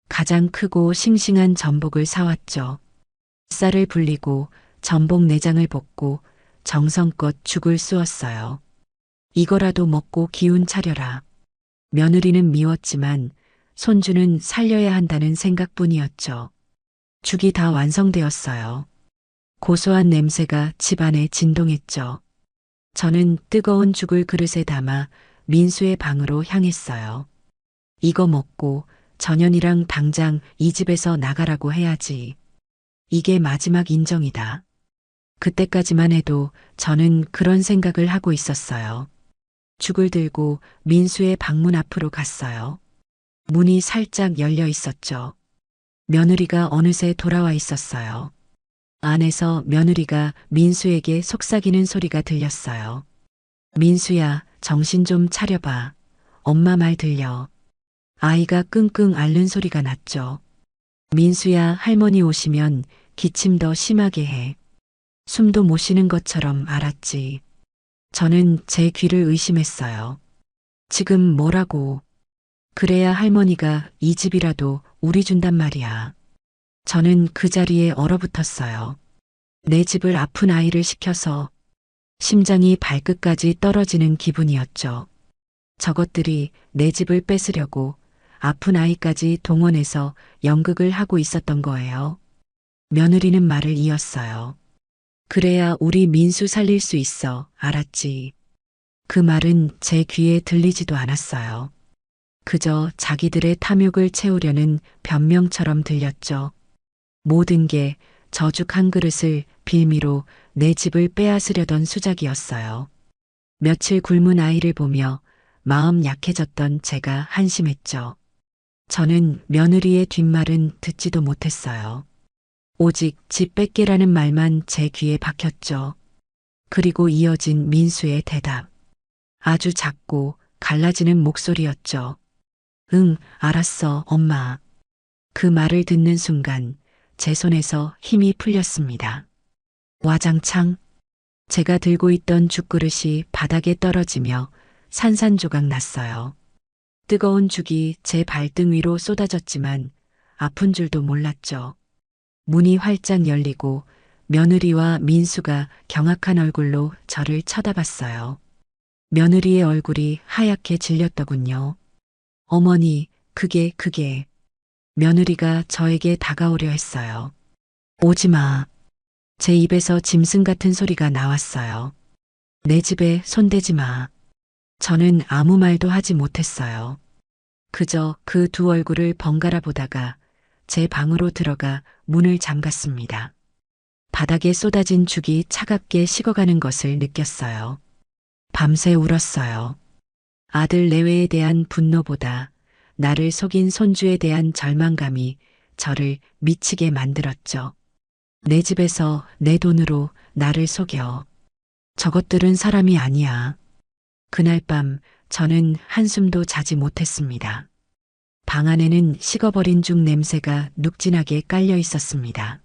가장 크고 싱싱한 전복을 사왔죠. 쌀을 불리고 전복 내장을 볶고 정성껏 죽을 쑤었어요. 이거라도 먹고 기운 차려라. 며느리는 미웠지만 손주는 살려야 한다는 생각뿐이었죠. 죽이 다 완성되었어요. 고소한 냄새가 집안에 진동했죠. 저는 뜨거운 죽을 그릇에 담아 민수의 방으로 향했어요. 이거 먹고 전현이랑 당장 이 집에서 나가라고 해야지. 이게 마지막 인정이다. 그때까지만 해도 저는 그런 생각을 하고 있었어요. 죽을 들고 민수의 방문 앞으로 갔어요. 문이 살짝 열려 있었죠. 며느리가 어느새 돌아와 있었어요. 안에서 며느리가 민수에게 속삭이는 소리가 들렸어요. 민수야, 정신 좀 차려봐. 엄마 말 들려. 아이가 끙끙 앓는 소리가 났죠. 민수야, 할머니 오시면 기침 더 심하게 해. 숨도 못 쉬는 것처럼 알았지. 저는 제 귀를 의심했어요. 지금 뭐라고? 그래야 할머니가 이 집이라도 우리 준단 말이야. 저는 그 자리에 얼어붙었어요. 내 집을 아픈 아이를 시켜서 심장이 발끝까지 떨어지는 기분이었죠. 저것들이 내 집을 뺏으려고 아픈 아이까지 동원해서 연극을 하고 있었던 거예요. 며느리는 말을 이었어요. 그래야 우리 민수 살릴 수 있어, 알았지? 그 말은 제 귀에 들리지도 않았어요. 그저 자기들의 탐욕을 채우려는 변명처럼 들렸죠. 모든 게 저죽 한 그릇을 빌미로 내 집을 빼앗으려던 수작이었어요. 며칠 굶은 아이를 보며 마음 약해졌던 제가 한심했죠. 저는 며느리의 뒷말은 듣지도 못했어요. 오직 집 뺏기라는 말만 제 귀에 박혔죠. 그리고 이어진 민수의 대답. 아주 작고 갈라지는 목소리였죠. 응, 알았어, 엄마. 그 말을 듣는 순간 제 손에서 힘이 풀렸습니다. 와장창 제가 들고 있던 죽그릇이 바닥에 떨어지며 산산조각 났어요. 뜨거운 죽이 제 발등 위로 쏟아졌지만 아픈 줄도 몰랐죠. 문이 활짝 열리고 며느리와 민수가 경악한 얼굴로 저를 쳐다봤어요. 며느리의 얼굴이 하얗게 질렸더군요. 어머니, 그게. 며느리가 저에게 다가오려 했어요. 오지 마. 제 입에서 짐승 같은 소리가 나왔어요. 내 집에 손대지 마. 저는 아무 말도 하지 못했어요. 그저 그 두 얼굴을 번갈아 보다가 제 방으로 들어가 문을 잠갔습니다. 바닥에 쏟아진 죽이 차갑게 식어가는 것을 느꼈어요. 밤새 울었어요. 아들 내외에 대한 분노보다 나를 속인 손주에 대한 절망감이 저를 미치게 만들었죠. 내 집에서 내 돈으로 나를 속여. 저것들은 사람이 아니야. 그날 밤 저는 한숨도 자지 못했습니다. 방 안에는 식어버린 죽 냄새가 눅진하게 깔려 있었습니다.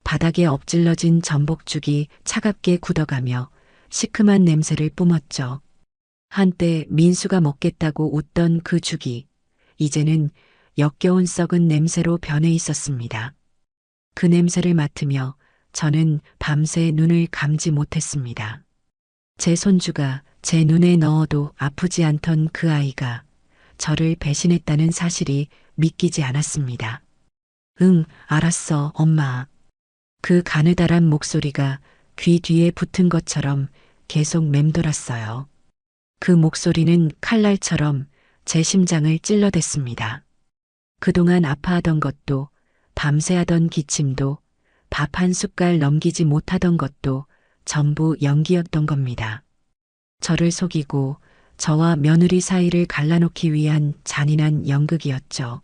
바닥에 엎질러진 전복죽이 차갑게 굳어가며 시큼한 냄새를 뿜었죠. 한때 민수가 먹겠다고 웃던 그 죽이 이제는 역겨운 썩은 냄새로 변해 있었습니다. 그 냄새를 맡으며 저는 밤새 눈을 감지 못했습니다. 제 손주가 제 눈에 넣어도 아프지 않던 그 아이가 저를 배신했다는 사실이 믿기지 않았습니다. 응, 알았어, 엄마. 그 가느다란 목소리가 귀 뒤에 붙은 것처럼 계속 맴돌았어요. 그 목소리는 칼날처럼 제 심장을 찔러댔습니다. 그동안 아파하던 것도, 밤새 하던 기침도, 밥 한 숟갈 넘기지 못하던 것도 전부 연기였던 겁니다. 저를 속이고 저와 며느리 사이를 갈라놓기 위한 잔인한 연극이었죠.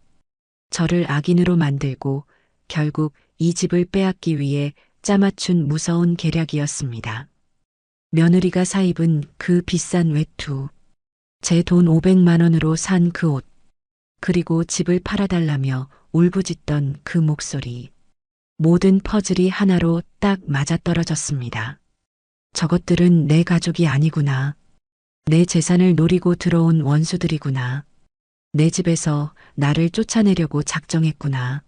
저를 악인으로 만들고 결국 이 집을 빼앗기 위해 짜맞춘 무서운 계략이었습니다. 며느리가 사입은 그 비싼 외투, 제 돈 500만 원으로 산 그 옷, 그리고 집을 팔아달라며 울부짖던 그 목소리. 모든 퍼즐이 하나로 딱 맞아떨어졌습니다. 저것들은 내 가족이 아니구나. 내 재산을 노리고 들어온 원수들이구나. 내 집에서 나를 쫓아내려고 작정했구나.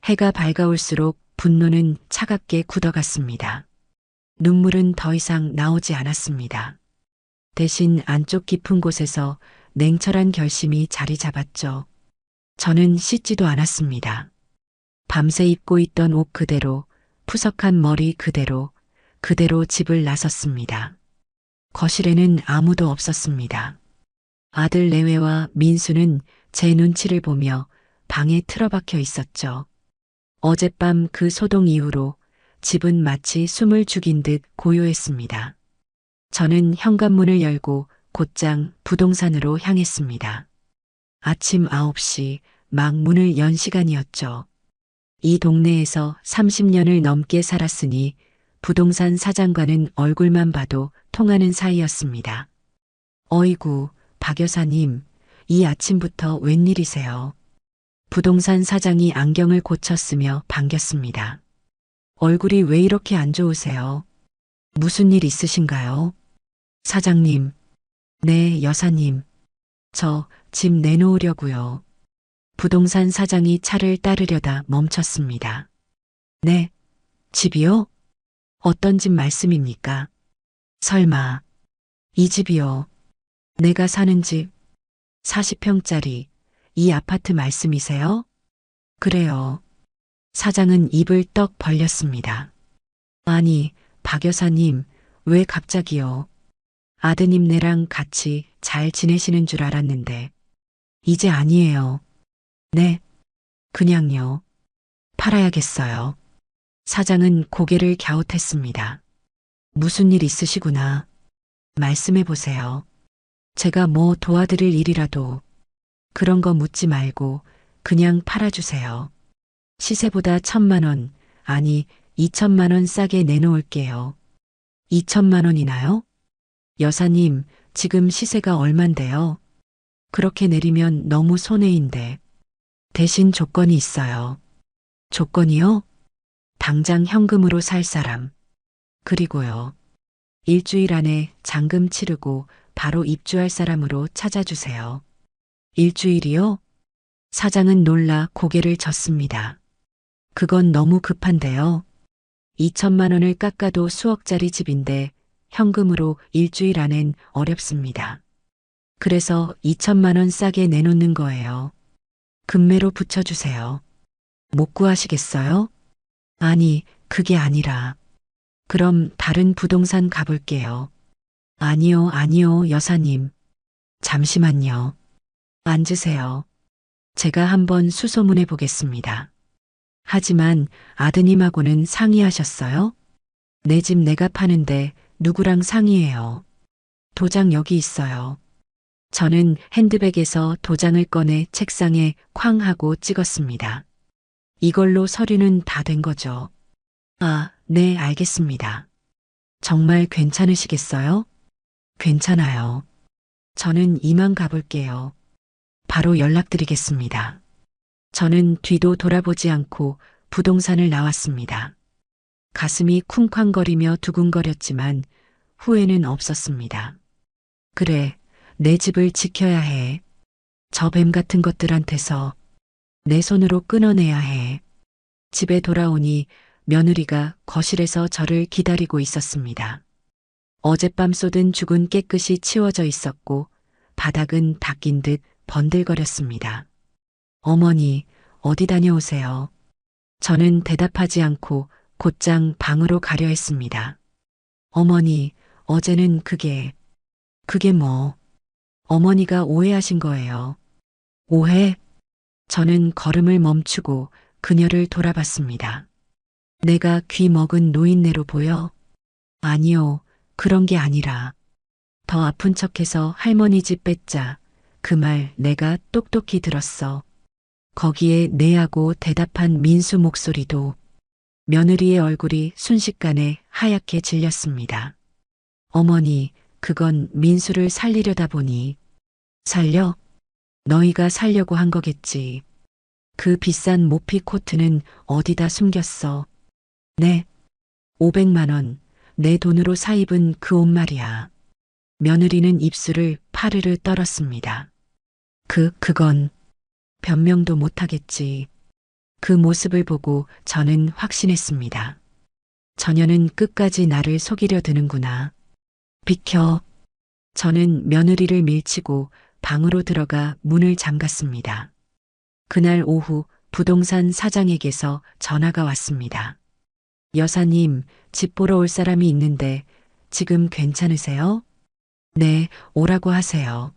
해가 밝아올수록 분노는 차갑게 굳어갔습니다. 눈물은 더 이상 나오지 않았습니다. 대신 안쪽 깊은 곳에서 냉철한 결심이 자리 잡았죠. 저는 씻지도 않았습니다. 밤새 입고 있던 옷 그대로, 푸석한 머리 그대로, 그대로 집을 나섰습니다. 거실에는 아무도 없었습니다. 아들 내외와 민수는 제 눈치를 보며 방에 틀어박혀 있었죠. 어젯밤 그 소동 이후로 집은 마치 숨을 죽인 듯 고요했습니다. 저는 현관문을 열고 곧장 부동산으로 향했습니다. 아침 9시 막 문을 연 시간이었죠. 이 동네에서 30년을 넘게 살았으니 부동산 사장과는 얼굴만 봐도 통하는 사이였습니다. 어이구, 박 여사님, 이 아침부터 웬일이세요? 부동산 사장이 안경을 고쳤으며 반겼습니다. 얼굴이 왜 이렇게 안 좋으세요? 무슨 일 있으신가요? 사장님, 네, 여사님. 저 집 내놓으려고요. 부동산 사장이 차를 따르려다 멈췄습니다. 네, 집이요? 어떤 집 말씀입니까? 설마, 이 집이요. 내가 사는 집, 40평짜리, 이 아파트 말씀이세요? 그래요. 사장은 입을 떡 벌렸습니다. 아니, 박 여사님, 왜 갑자기요? 아드님네랑 같이 잘 지내시는 줄 알았는데. 이제 아니에요. 네, 그냥요. 팔아야겠어요. 사장은 고개를 갸웃했습니다. 무슨 일 있으시구나. 말씀해 보세요. 제가 뭐 도와드릴 일이라도. 그런 거 묻지 말고 그냥 팔아주세요. 시세보다 1,000만 원, 아니 2,000만 원 싸게 내놓을게요. 2,000만 원이나요? 여사님, 지금 시세가 얼만데요? 그렇게 내리면 너무 손해인데. 대신 조건이 있어요. 조건이요? 당장 현금으로 살 사람. 그리고요. 일주일 안에 잔금 치르고 바로 입주할 사람으로 찾아주세요. 일주일이요? 사장은 놀라 고개를 젓습니다. 그건 너무 급한데요. 2,000만 원을 깎아도 수억짜리 집인데 현금으로 일주일 안엔 어렵습니다. 그래서 2,000만 원 싸게 내놓는 거예요. 금매로 붙여주세요. 못 구하시겠어요? 아니, 그게 아니라. 그럼 다른 부동산 가볼게요. 아니요, 아니요, 여사님. 잠시만요. 앉으세요. 제가 한번 수소문해 보겠습니다. 하지만 아드님하고는 상의하셨어요? 내 집 내가 파는데 누구랑 상의해요? 도장 여기 있어요. 저는 핸드백에서 도장을 꺼내 책상에 쾅 하고 찍었습니다. 이걸로 서류는 다 된 거죠. 아, 네, 알겠습니다. 정말 괜찮으시겠어요? 괜찮아요. 저는 이만 가볼게요. 바로 연락드리겠습니다. 저는 뒤도 돌아보지 않고 부동산을 나왔습니다. 가슴이 쿵쾅거리며 두근거렸지만 후회는 없었습니다. 그래, 내 집을 지켜야 해. 저 뱀 같은 것들한테서 내 손으로 끊어내야 해. 집에 돌아오니 며느리가 거실에서 저를 기다리고 있었습니다. 어젯밤 쏟은 죽은 깨끗이 치워져 있었고 바닥은 닦인 듯 번들거렸습니다. 어머니, 어디 다녀오세요? 저는 대답하지 않고 곧장 방으로 가려 했습니다. 어머니, 어제는 그게 뭐? 어머니가 오해하신 거예요. 오해? 저는 걸음을 멈추고 그녀를 돌아봤습니다. 내가 귀 먹은 노인네로 보여? 아니요, 그런 게 아니라 더 아픈 척해서 할머니 집 뺏자. 그 말 내가 똑똑히 들었어. 거기에 네하고 대답한 민수 목소리도 며느리의 얼굴이 순식간에 하얗게 질렸습니다. 어머니, 그건 민수를 살리려다 보니. 살려? 너희가 살려고 한 거겠지. 그 비싼 모피 코트는 어디다 숨겼어? 네. 500만 원. 내 돈으로 사 입은 그 옷 말이야. 며느리는 입술을 파르르 떨었습니다. 그건 변명도 못하겠지. 그 모습을 보고 저는 확신했습니다. 저녀는 끝까지 나를 속이려 드는구나. 비켜. 저는 며느리를 밀치고 방으로 들어가 문을 잠갔습니다. 그날 오후 부동산 사장에게서 전화가 왔습니다. 여사님, 집 보러 올 사람이 있는데 지금 괜찮으세요? 네, 오라고 하세요.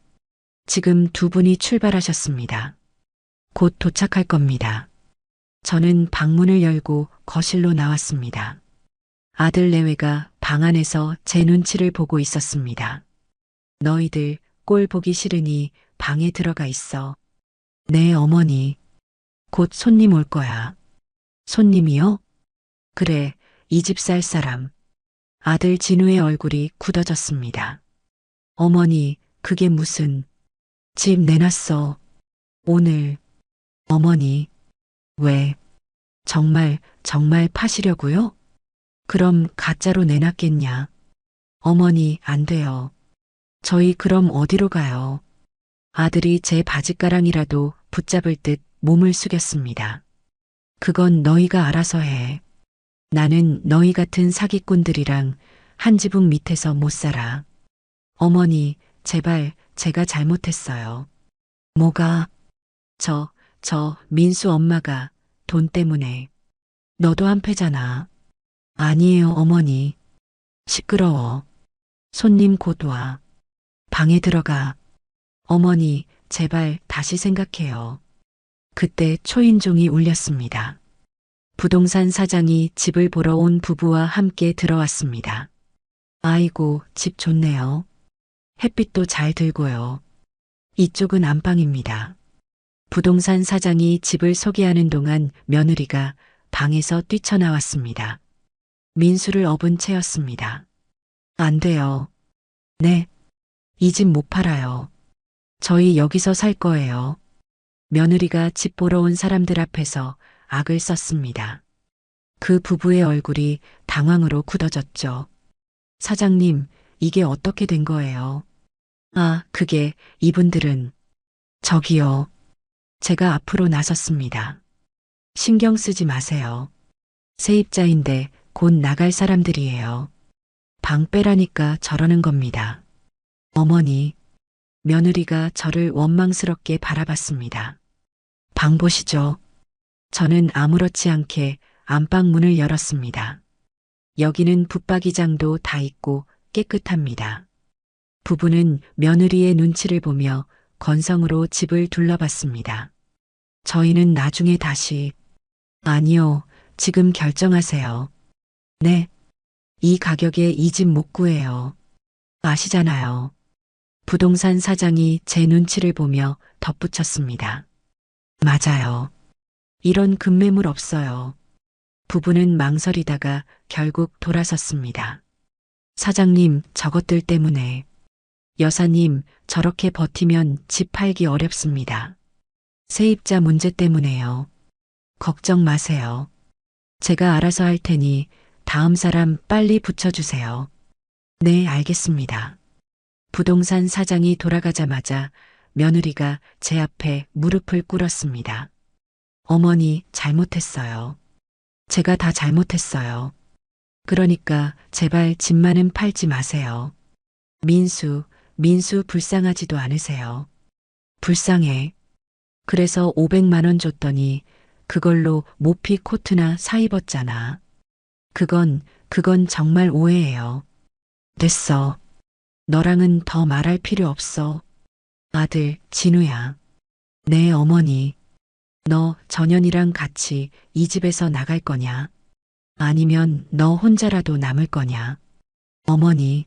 지금 두 분이 출발하셨습니다. 곧 도착할 겁니다. 저는 방문을 열고 거실로 나왔습니다. 아들 내외가 방 안에서 제 눈치를 보고 있었습니다. 너희들 꼴 보기 싫으니 방에 들어가 있어. 네, 어머니. 곧 손님 올 거야. 손님이요? 그래, 이 집 살 사람. 아들 진우의 얼굴이 굳어졌습니다. 어머니, 그게 무슨. 집 내놨어. 오늘. 어머니. 왜? 정말 파시려고요? 그럼 가짜로 내놨겠냐? 어머니, 안 돼요. 저희 그럼 어디로 가요? 아들이 제 바짓가랑이라도 붙잡을 듯 몸을 숙였습니다. 그건 너희가 알아서 해. 나는 너희 같은 사기꾼들이랑 한 지붕 밑에서 못 살아. 어머니, 제발 제가 잘못했어요. 뭐가? 민수 엄마가 돈 때문에. 너도 한패잖아. 아니에요, 어머니. 시끄러워. 손님 곧 와. 방에 들어가. 어머니, 제발 다시 생각해요. 그때 초인종이 울렸습니다. 부동산 사장이 집을 보러 온 부부와 함께 들어왔습니다. 아이고, 집 좋네요. 햇빛도 잘 들고요. 이쪽은 안방입니다. 부동산 사장이 집을 소개하는 동안 며느리가 방에서 뛰쳐나왔습니다. 민수를 업은 채였습니다. 안 돼요. 네. 이 집 못 팔아요. 저희 여기서 살 거예요. 며느리가 집 보러 온 사람들 앞에서 악을 썼습니다. 그 부부의 얼굴이 당황으로 굳어졌죠. 사장님, 이게 어떻게 된 거예요? 아, 그게 이분들은. 저기요. 제가 앞으로 나섰습니다. 신경 쓰지 마세요. 세입자인데 곧 나갈 사람들이에요. 방 빼라니까 저러는 겁니다. 어머니, 며느리가 저를 원망스럽게 바라봤습니다. 방 보시죠. 저는 아무렇지 않게 안방 문을 열었습니다. 여기는 붙박이장도 다 있고 깨끗합니다. 부부는 며느리의 눈치를 보며 건성으로 집을 둘러봤습니다. 저희는 나중에 다시. 아니요, 지금 결정하세요. 네. 이 가격에 이 집 못 구해요. 아시잖아요. 부동산 사장이 제 눈치를 보며 덧붙였습니다. 맞아요. 이런 급매물 없어요. 부부는 망설이다가 결국 돌아섰습니다. 사장님, 저것들 때문에. 여사님, 저렇게 버티면 집 팔기 어렵습니다. 세입자 문제 때문에요. 걱정 마세요. 제가 알아서 할 테니 다음 사람 빨리 붙여주세요. 네, 알겠습니다. 부동산 사장이 돌아가자마자 며느리가 제 앞에 무릎을 꿇었습니다. 어머니, 잘못했어요. 제가 다 잘못했어요. 그러니까 제발 집만은 팔지 마세요. 민수 불쌍하지도 않으세요. 불쌍해. 그래서 500만 원 줬더니 그걸로 모피 코트나 사 입었잖아. 그건 정말 오해예요. 됐어. 너랑은 더 말할 필요 없어. 아들, 진우야. 네, 어머니. 너 전현이랑 같이 이 집에서 나갈 거냐? 아니면 너 혼자라도 남을 거냐? 어머니,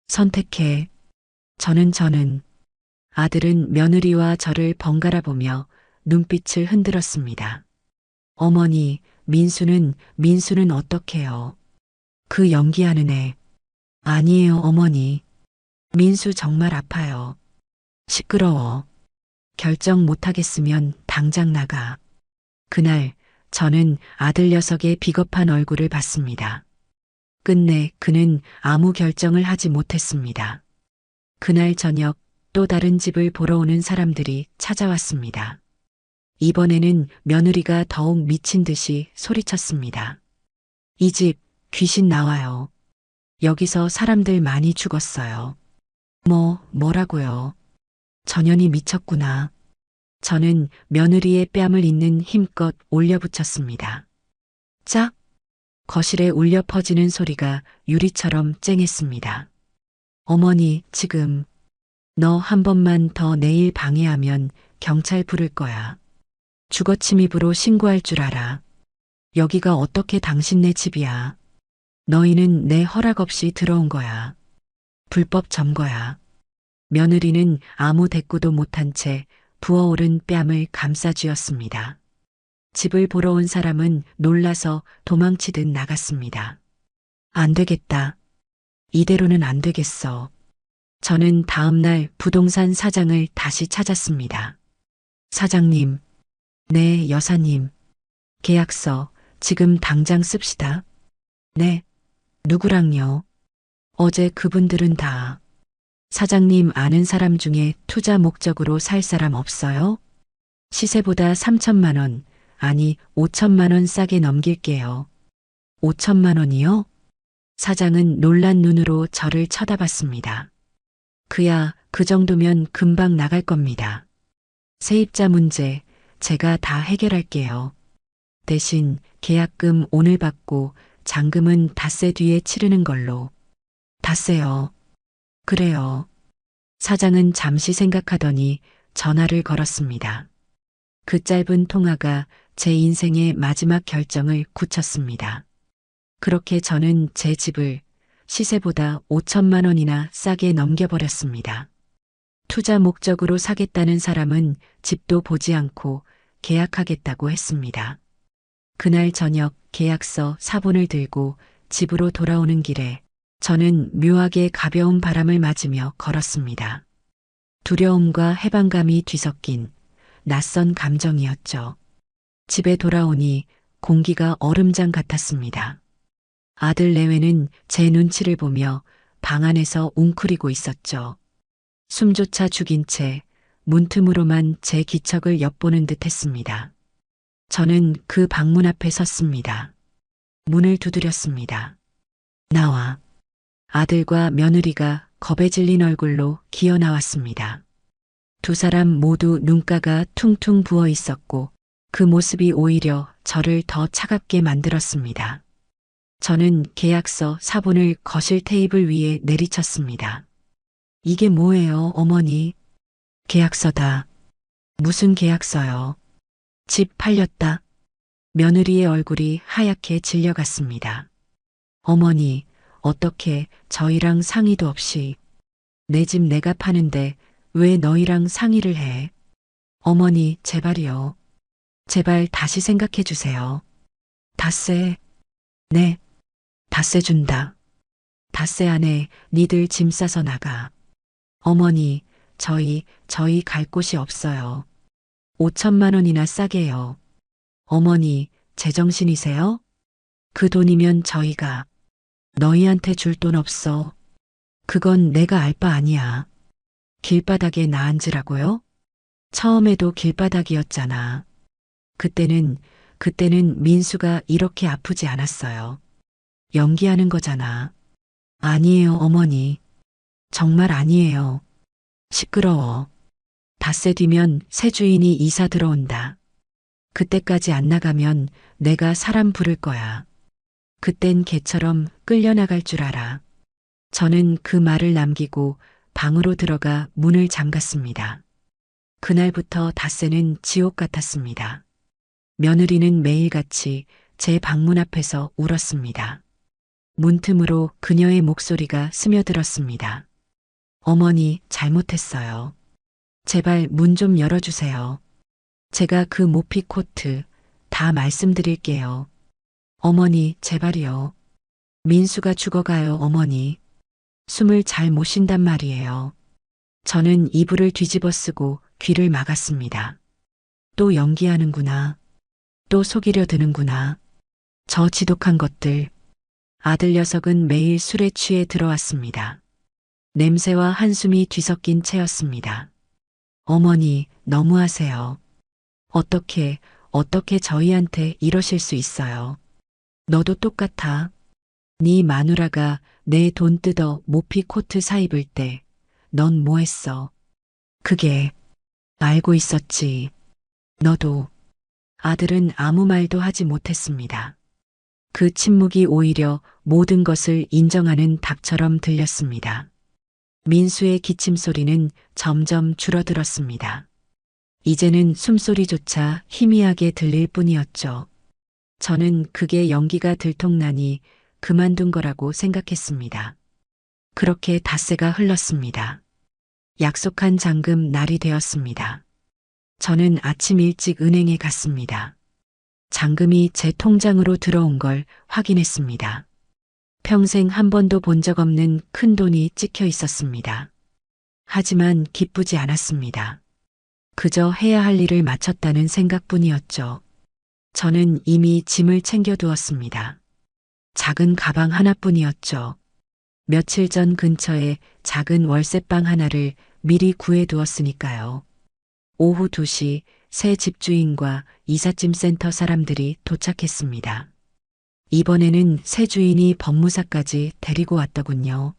선택해. 저는 아들은 며느리와 저를 번갈아 보며 눈빛을 흔들었습니다. 어머니, 민수는 어떡해요? 그 연기하는 애. 아니에요, 어머니. 민수 정말 아파요. 시끄러워. 결정 못하겠으면 당장 나가. 그날 저는 아들 녀석의 비겁한 얼굴을 봤습니다. 끝내 그는 아무 결정을 하지 못했습니다. 그날 저녁 또 다른 집을 보러 오는 사람들이 찾아왔습니다. 이번에는 며느리가 더욱 미친 듯이 소리쳤습니다. 이 집 귀신 나와요. 여기서 사람들 많이 죽었어요. 뭐라고요? 전현이 미쳤구나. 저는 며느리의 뺨을 있는 힘껏 올려붙였습니다. 짝! 거실에 울려 퍼지는 소리가 유리처럼 쨍했습니다. 어머니, 지금 너 한 번만 더 내일 방해하면 경찰 부를 거야. 주거침입으로 신고할 줄 알아. 여기가 어떻게 당신네 집이야. 너희는 내 허락 없이 들어온 거야. 불법 점거야. 며느리는 아무 대꾸도 못한 채 부어오른 뺨을 감싸쥐었습니다. 집을 보러 온 사람은 놀라서 도망치듯 나갔습니다. 안 되겠다. 이대로는 안 되겠어. 저는 다음 날 부동산 사장을 다시 찾았습니다. 사장님, 네, 여사님. 계약서 지금 당장 씁시다. 네, 누구랑요? 어제 그분들은 다. 사장님 아는 사람 중에 투자 목적으로 살 사람 없어요? 시세보다 3천만 원, 아니 5천만 원 싸게 넘길게요. 5천만 원이요? 사장은 놀란 눈으로 저를 쳐다봤습니다. 그야 그 정도면 금방 나갈 겁니다. 세입자 문제 제가 다 해결할게요. 대신 계약금 오늘 받고 잔금은 닷새 뒤에 치르는 걸로. 닷새요. 그래요. 사장은 잠시 생각하더니 전화를 걸었습니다. 그 짧은 통화가 제 인생의 마지막 결정을 굳혔습니다. 그렇게 저는 제 집을 시세보다 5천만 원이나 싸게 넘겨버렸습니다. 투자 목적으로 사겠다는 사람은 집도 보지 않고 계약하겠다고 했습니다. 그날 저녁 계약서 사본을 들고 집으로 돌아오는 길에 저는 묘하게 가벼운 바람을 맞으며 걸었습니다. 두려움과 해방감이 뒤섞인 낯선 감정이었죠. 집에 돌아오니 공기가 얼음장 같았습니다. 아들 내외는 제 눈치를 보며 방 안에서 웅크리고 있었죠. 숨조차 죽인 채 문틈으로만 제 기척을 엿보는 듯 했습니다. 저는 그 방문 앞에 섰습니다. 문을 두드렸습니다. 나와. 아들과 며느리가 겁에 질린 얼굴로 기어 나왔습니다. 두 사람 모두 눈가가 퉁퉁 부어 있었고 그 모습이 오히려 저를 더 차갑게 만들었습니다. 저는 계약서 사본을 거실 테이블 위에 내리쳤습니다. 이게 뭐예요, 어머니? 계약서다. 무슨 계약서요? 집 팔렸다. 며느리의 얼굴이 하얗게 질려갔습니다. 어머니, 어떻게 저희랑 상의도 없이 내 집 내가 파는데 왜 너희랑 상의를 해? 어머니, 제발이요. 제발 다시 생각해 주세요. 닷새. 네. 닷새 준다. 닷새 안에 니들 짐 싸서 나가. 어머니, 저희 갈 곳이 없어요. 5천만 원이나 싸게요. 어머니, 제정신이세요? 그 돈이면 저희가 너희한테 줄 돈 없어. 그건 내가 알 바 아니야. 길바닥에 나 앉으라고요? 처음에도 길바닥이었잖아. 그때는 민수가 이렇게 아프지 않았어요. 연기하는 거잖아. 아니에요, 어머니. 정말 아니에요. 시끄러워. 닷새 뒤면 새 주인이 이사 들어온다. 그때까지 안 나가면 내가 사람 부를 거야. 그땐 개처럼 끌려나갈 줄 알아. 저는 그 말을 남기고 방으로 들어가 문을 잠갔습니다. 그날부터 닷새는 지옥 같았습니다. 며느리는 매일같이 제 방문 앞에서 울었습니다. 문틈으로 그녀의 목소리가 스며들었습니다. 어머니, 잘못했어요. 제발 문 좀 열어주세요. 제가 그 모피 코트 다 말씀드릴게요. 어머니, 제발이요. 민수가 죽어가요, 어머니. 숨을 잘 못 쉰단 말이에요. 저는 이불을 뒤집어 쓰고 귀를 막았습니다. 또 연기하는구나. 또 속이려 드는구나. 저 지독한 것들. 아들 녀석은 매일 술에 취해 들어왔습니다. 냄새와 한숨이 뒤섞인 채였습니다. 어머니, 너무하세요. 어떻게 저희한테 이러실 수 있어요. 너도 똑같아. 네 마누라가 내 돈 뜯어 모피 코트 사 입을 때 넌 뭐 했어? 그게 알고 있었지. 너도. 아들은 아무 말도 하지 못했습니다. 그 침묵이 오히려 모든 것을 인정하는 닭처럼 들렸습니다. 민수의 기침 소리는 점점 줄어들었습니다. 이제는 숨소리조차 희미하게 들릴 뿐이었죠. 저는 그게 연기가 들통나니 그만둔 거라고 생각했습니다. 그렇게 닷새가 흘렀습니다. 약속한 잔금 날이 되었습니다. 저는 아침 일찍 은행에 갔습니다. 잔금이 제 통장으로 들어온 걸 확인했습니다. 평생 한 번도 본 적 없는 큰 돈이 찍혀 있었습니다. 하지만 기쁘지 않았습니다. 그저 해야 할 일을 마쳤다는 생각뿐이었죠. 저는 이미 짐을 챙겨두었습니다. 작은 가방 하나뿐이었죠. 며칠 전 근처에 작은 월세방 하나를 미리 구해두었으니까요. 오후 2시 새 집주인과 이삿짐 센터 사람들이 도착했습니다. 이번에는 새 주인이 법무사까지 데리고 왔더군요.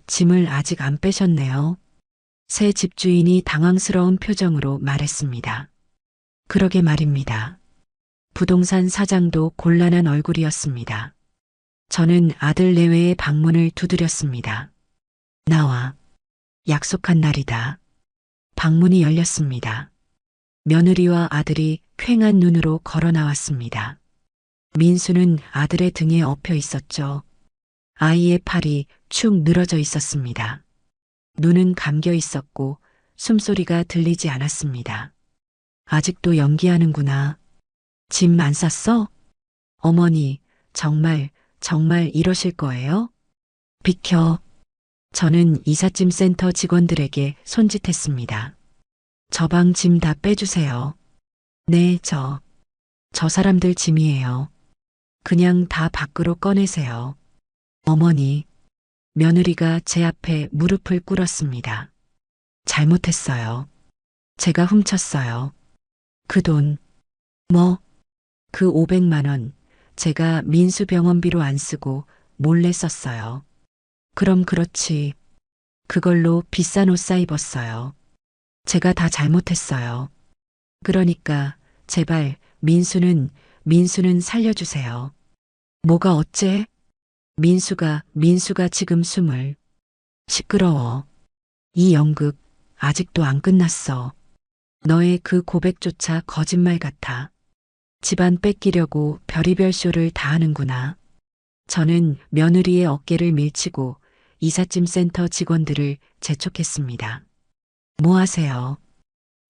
짐을 아직 안 빼셨네요. 새 집주인이 당황스러운 표정으로 말했습니다. 그러게 말입니다. 부동산 사장도 곤란한 얼굴이었습니다. 저는 아들 내외의 방문을 두드렸습니다. 나와. 약속한 날이다. 방문이 열렸습니다. 며느리와 아들이 퀭한 눈으로 걸어 나왔습니다. 민수는 아들의 등에 엎여 있었죠. 아이의 팔이 축 늘어져 있었습니다. 눈은 감겨 있었고 숨소리가 들리지 않았습니다. 아직도 연기하는구나. 짐 안 쌌어? 어머니, 정말 이러실 거예요? 비켜. 저는 이삿짐 센터 직원들에게 손짓했습니다. 저 방 짐 다 빼주세요. 네, 저 사람들 짐이에요. 그냥 다 밖으로 꺼내세요. 어머니, 며느리가 제 앞에 무릎을 꿇었습니다. 잘못했어요. 제가 훔쳤어요. 그 돈, 그 500만 원, 제가 민수 병원비로 안 쓰고 몰래 썼어요. 그럼 그렇지. 그걸로 비싼 옷 사 입었어요. 제가 다 잘못했어요. 그러니까 제발 민수는 살려주세요. 뭐가 어째? 민수가 지금 숨을. 시끄러워. 이 연극 아직도 안 끝났어. 너의 그 고백조차 거짓말 같아. 집안 뺏기려고 별의별 쇼를 다 하는구나. 저는 며느리의 어깨를 밀치고 이삿짐 센터 직원들을 재촉했습니다. 뭐 하세요?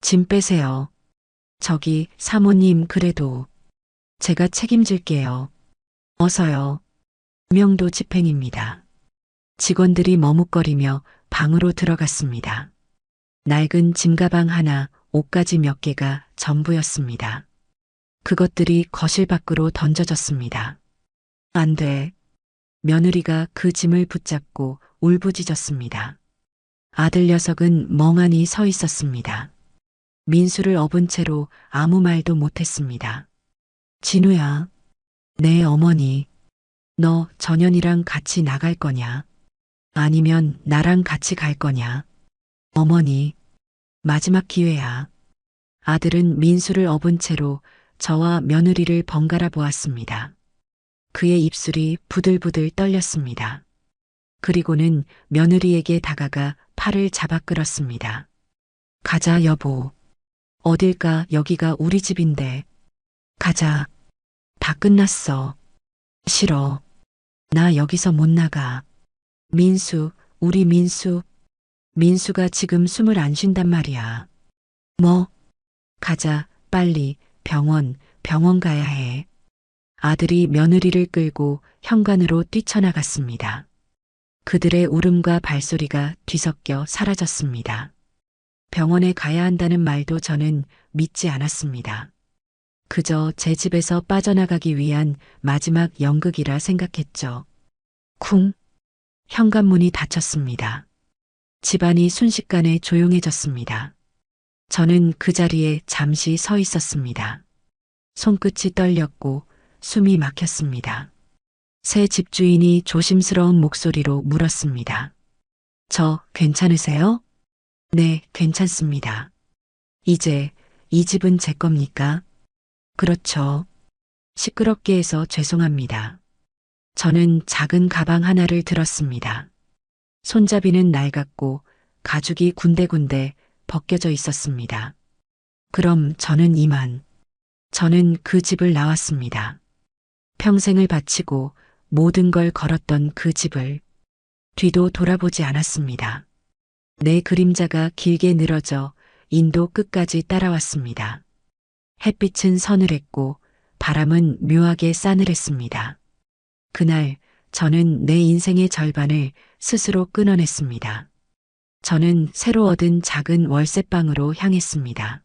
짐 빼세요. 저기 사모님 그래도 제가 책임질게요. 어서요. 명도 집행입니다. 직원들이 머뭇거리며 방으로 들어갔습니다. 낡은 짐가방 하나, 옷가지 몇 개가 전부였습니다. 그것들이 거실 밖으로 던져졌습니다. 안 돼. 며느리가 그 짐을 붙잡고 울부짖었습니다. 아들 녀석은 멍하니 서 있었습니다. 민수를 업은 채로 아무 말도 못했습니다. 진우야. 네, 어머니. 너 전현이랑 같이 나갈 거냐? 아니면 나랑 같이 갈 거냐? 어머니. 마지막 기회야. 아들은 민수를 업은 채로 저와 며느리를 번갈아 보았습니다. 그의 입술이 부들부들 떨렸습니다. 그리고는 며느리에게 다가가 팔을 잡아 끌었습니다. 가자, 여보. 어딜까, 여기가 우리 집인데. 가자. 다 끝났어. 싫어. 나 여기서 못 나가. 민수, 우리 민수, 민수가 지금 숨을 안 쉰단 말이야. 뭐? 가자, 빨리. 병원 가야 해. 아들이 며느리를 끌고 현관으로 뛰쳐나갔습니다. 그들의 울음과 발소리가 뒤섞여 사라졌습니다. 병원에 가야 한다는 말도 저는 믿지 않았습니다. 그저 제 집에서 빠져나가기 위한 마지막 연극이라 생각했죠. 쿵! 현관문이 닫혔습니다. 집안이 순식간에 조용해졌습니다. 저는 그 자리에 잠시 서 있었습니다. 손끝이 떨렸고 숨이 막혔습니다. 새 집주인이 조심스러운 목소리로 물었습니다. 저 괜찮으세요? 네, 괜찮습니다. 이제 이 집은 제 겁니까? 그렇죠. 시끄럽게 해서 죄송합니다. 저는 작은 가방 하나를 들었습니다. 손잡이는 낡았고 가죽이 군데군데 벗겨져 있었습니다. 그럼 저는 이만. 저는 그 집을 나왔습니다. 평생을 바치고 모든 걸 걸었던 그 집을 뒤도 돌아보지 않았습니다. 내 그림자가 길게 늘어져 인도 끝까지 따라왔습니다. 햇빛은 서늘했고 바람은 묘하게 싸늘했습니다. 그날 저는 내 인생의 절반을 스스로 끊어냈습니다. 저는 새로 얻은 작은 월세방으로 향했습니다.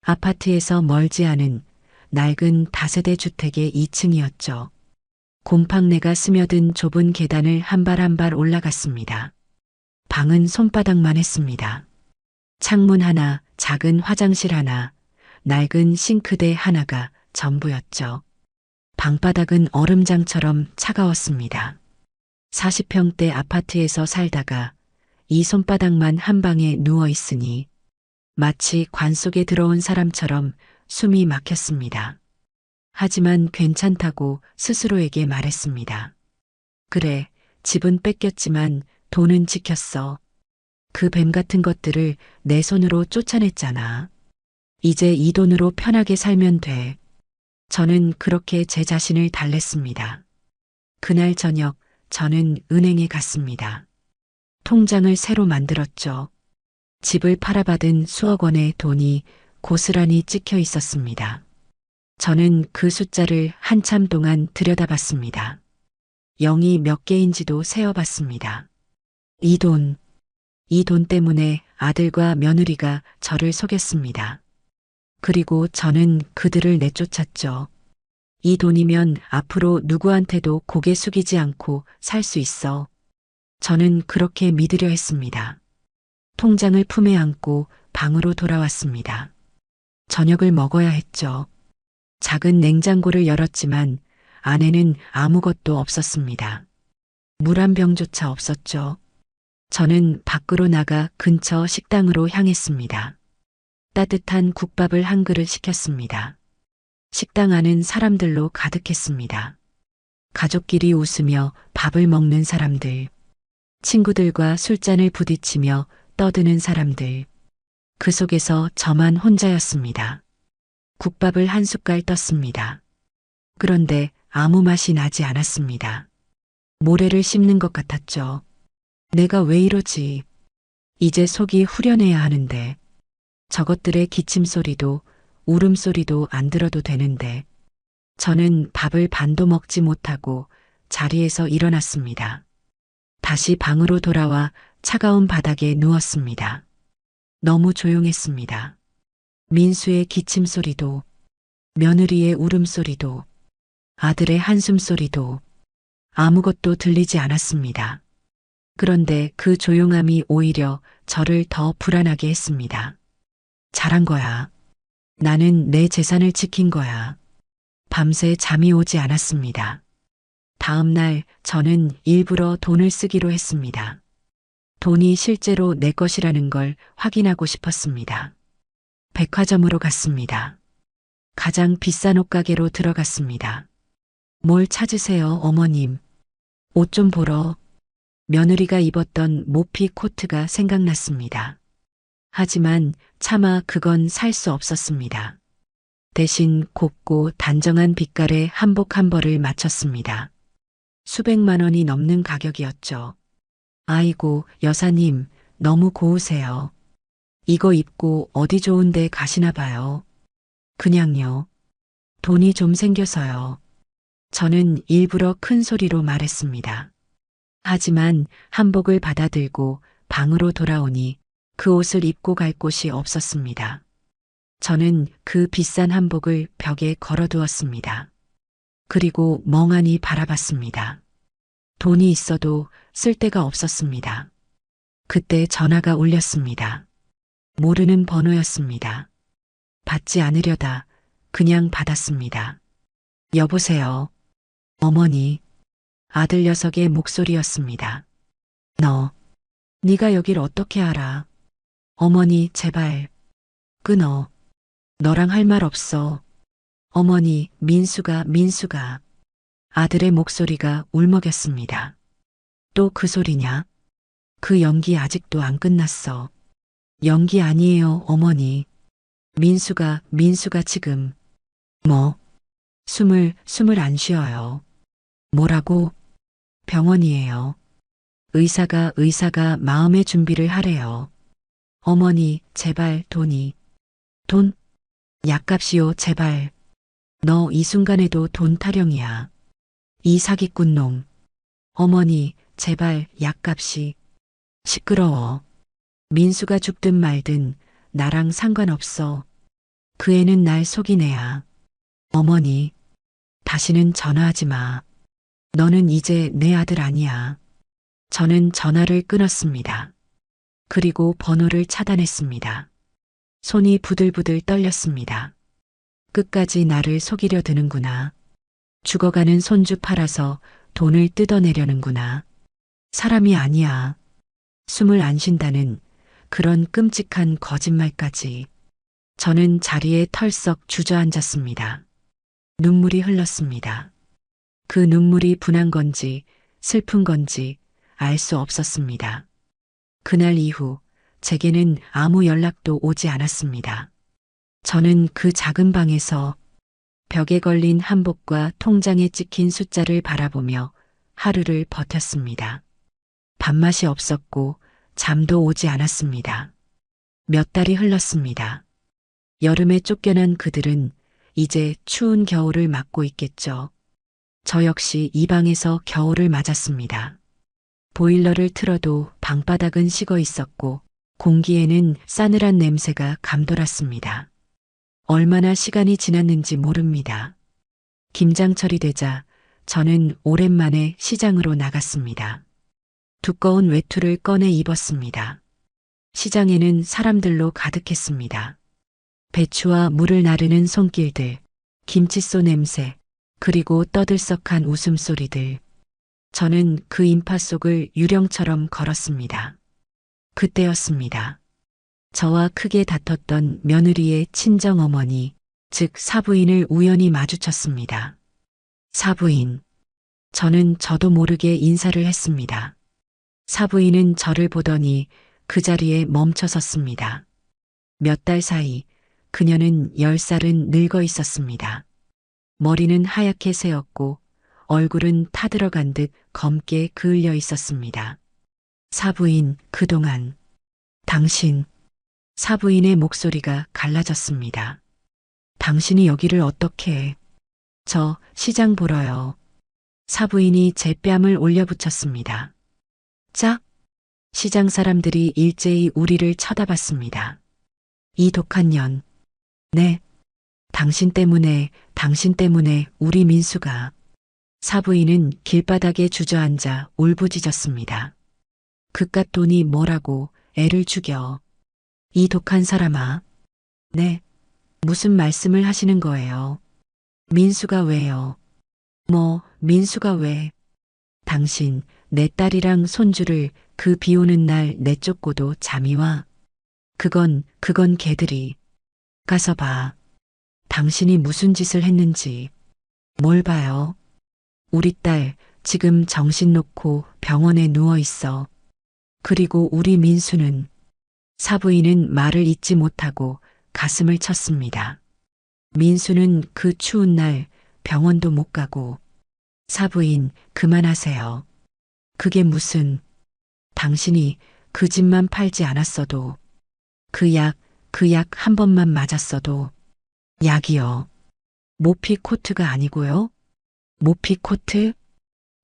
아파트에서 멀지 않은 낡은 다세대 주택의 2층이었죠. 곰팡내가 스며든 좁은 계단을 한 발 한 발 올라갔습니다. 방은 손바닥만 했습니다. 창문 하나, 작은 화장실 하나, 낡은 싱크대 하나가 전부였죠. 방바닥은 얼음장처럼 차가웠습니다. 40평대 아파트에서 살다가 이 손바닥만 한 방에 누워 있으니 마치 관 속에 들어온 사람처럼 숨이 막혔습니다. 하지만 괜찮다고 스스로에게 말했습니다. 그래, 집은 뺏겼지만 돈은 지켰어. 그 뱀 같은 것들을 내 손으로 쫓아냈잖아. 이제 이 돈으로 편하게 살면 돼. 저는 그렇게 제 자신을 달랬습니다. 그날 저녁 저는 은행에 갔습니다. 통장을 새로 만들었죠. 집을 팔아받은 수억 원의 돈이 고스란히 찍혀 있었습니다. 저는 그 숫자를 한참 동안 들여다봤습니다. 0이 몇 개인지도 세어봤습니다. 이 돈 때문에 아들과 며느리가 저를 속였습니다. 그리고 저는 그들을 내쫓았죠. 이 돈이면 앞으로 누구한테도 고개 숙이지 않고 살 수 있어. 저는 그렇게 믿으려 했습니다. 통장을 품에 안고 방으로 돌아왔습니다. 저녁을 먹어야 했죠. 작은 냉장고를 열었지만 안에는 아무것도 없었습니다. 물 한 병조차 없었죠. 저는 밖으로 나가 근처 식당으로 향했습니다. 따뜻한 국밥을 한 그릇 시켰습니다. 식당 안은 사람들로 가득했습니다. 가족끼리 웃으며 밥을 먹는 사람들, 친구들과 술잔을 부딪히며 떠드는 사람들, 그 속에서 저만 혼자였습니다. 국밥을 한 숟갈 떴습니다. 그런데 아무 맛이 나지 않았습니다. 모래를 씹는 것 같았죠. 내가 왜 이러지? 이제 속이 후련해야 하는데. 저것들의 기침 소리도 울음소리도 안 들어도 되는데. 저는 밥을 반도 먹지 못하고 자리에서 일어났습니다. 다시 방으로 돌아와 차가운 바닥에 누웠습니다. 너무 조용했습니다. 민수의 기침 소리도, 며느리의 울음소리도, 아들의 한숨소리도 아무것도 들리지 않았습니다. 그런데 그 조용함이 오히려 저를 더 불안하게 했습니다. 잘한 거야. 나는 내 재산을 지킨 거야. 밤새 잠이 오지 않았습니다. 다음 날 저는 일부러 돈을 쓰기로 했습니다. 돈이 실제로 내 것이라는 걸 확인하고 싶었습니다. 백화점으로 갔습니다. 가장 비싼 옷가게로 들어갔습니다. 뭘 찾으세요, 어머님? 옷 좀 보러. 며느리가 입었던 모피 코트가 생각났습니다. 하지만 차마 그건 살 수 없었습니다. 대신 곱고 단정한 빛깔의 한복 한 벌을 맞췄습니다. 수백만 원이 넘는 가격이었죠. 아이고, 여사님, 너무 고우세요. 이거 입고 어디 좋은데 가시나 봐요. 그냥요. 돈이 좀 생겨서요. 저는 일부러 큰 소리로 말했습니다. 하지만 한복을 받아들고 방으로 돌아오니 그 옷을 입고 갈 곳이 없었습니다. 저는 그 비싼 한복을 벽에 걸어두었습니다. 그리고 멍하니 바라봤습니다. 돈이 있어도 쓸 데가 없었습니다. 그때 전화가 울렸습니다. 모르는 번호였습니다. 받지 않으려다 그냥 받았습니다. 여보세요. 어머니. 아들 녀석의 목소리였습니다. 네가 여길 어떻게 알아? 어머니, 제발. 끊어. 너랑 할 말 없어. 어머니, 민수가. 아들의 목소리가 울먹였습니다. 또 그 소리냐? 그 연기 아직도 안 끝났어. 연기 아니에요, 어머니. 민수가 지금. 숨을 안 쉬어요. 뭐라고? 병원이에요. 의사가 마음의 준비를 하래요. 어머니, 제발 돈? 약값이요, 제발. 너 이 순간에도 돈 타령이야. 이 사기꾼 놈. 어머니, 제발 약값이. 시끄러워. 민수가 죽든 말든 나랑 상관없어. 그 애는 날 속인 애야. 어머니, 다시는 전화하지 마. 너는 이제 내 아들 아니야. 저는 전화를 끊었습니다. 그리고 번호를 차단했습니다. 손이 부들부들 떨렸습니다. 끝까지 나를 속이려 드는구나. 죽어가는 손주 팔아서 돈을 뜯어내려는구나. 사람이 아니야. 숨을 안 쉰다는 그런 끔찍한 거짓말까지. 저는 자리에 털썩 주저앉았습니다. 눈물이 흘렀습니다. 그 눈물이 분한 건지 슬픈 건지 알 수 없었습니다. 그날 이후 제게는 아무 연락도 오지 않았습니다. 저는 그 작은 방에서 벽에 걸린 한복과 통장에 찍힌 숫자를 바라보며 하루를 버텼습니다. 밥맛이 없었고 잠도 오지 않았습니다. 몇 달이 흘렀습니다. 여름에 쫓겨난 그들은 이제 추운 겨울을 맞고 있겠죠. 저 역시 이 방에서 겨울을 맞았습니다. 보일러를 틀어도 방바닥은 식어 있었고 공기에는 싸늘한 냄새가 감돌았습니다. 얼마나 시간이 지났는지 모릅니다. 김장철이 되자 저는 오랜만에 시장으로 나갔습니다. 두꺼운 외투를 꺼내 입었습니다. 시장에는 사람들로 가득했습니다. 배추와 물을 나르는 손길들, 김칫소 냄새, 그리고 떠들썩한 웃음소리들. 저는 그 인파 속을 유령처럼 걸었습니다. 그때였습니다. 저와 크게 다퉜던 며느리의 친정어머니, 즉 사부인을 우연히 마주쳤습니다. 사부인. 저는 저도 모르게 인사를 했습니다. 사부인은 저를 보더니 그 자리에 멈춰 섰습니다. 몇 달 사이 그녀는 10살은 늙어 있었습니다. 머리는 하얗게 새었고 얼굴은 타들어간 듯 검게 그을려 있었습니다. 사부인, 그동안 당신. 사부인의 목소리가 갈라졌습니다. 당신이 여기를 어떻게 해? 저 시장 보러요. 사부인이 제 뺨을 올려붙였습니다. 짝? 시장 사람들이 일제히 우리를 쳐다봤습니다. 이 독한 년. 네. 당신 때문에 우리 민수가. 사부인은 길바닥에 주저앉아 울부짖었습니다. 그깟 돈이 뭐라고 애를 죽여. 이 독한 사람아. 네. 무슨 말씀을 하시는 거예요? 민수가 왜요? 민수가 왜? 당신, 내 딸이랑 손주를 그 비 오는 날 내쫓고도 잠이 와? 그건 걔들이. 가서 봐. 당신이 무슨 짓을 했는지. 뭘 봐요? 우리 딸 지금 정신 놓고 병원에 누워 있어. 그리고 우리 민수는. 사부인은 말을 잇지 못하고 가슴을 쳤습니다. 민수는 그 추운 날 병원도 못 가고. 사부인, 그만하세요. 그게 무슨. 당신이 그 집만 팔지 않았어도, 그 약 한 번만 맞았어도, 약이요. 모피코트가 아니고요. 모피코트?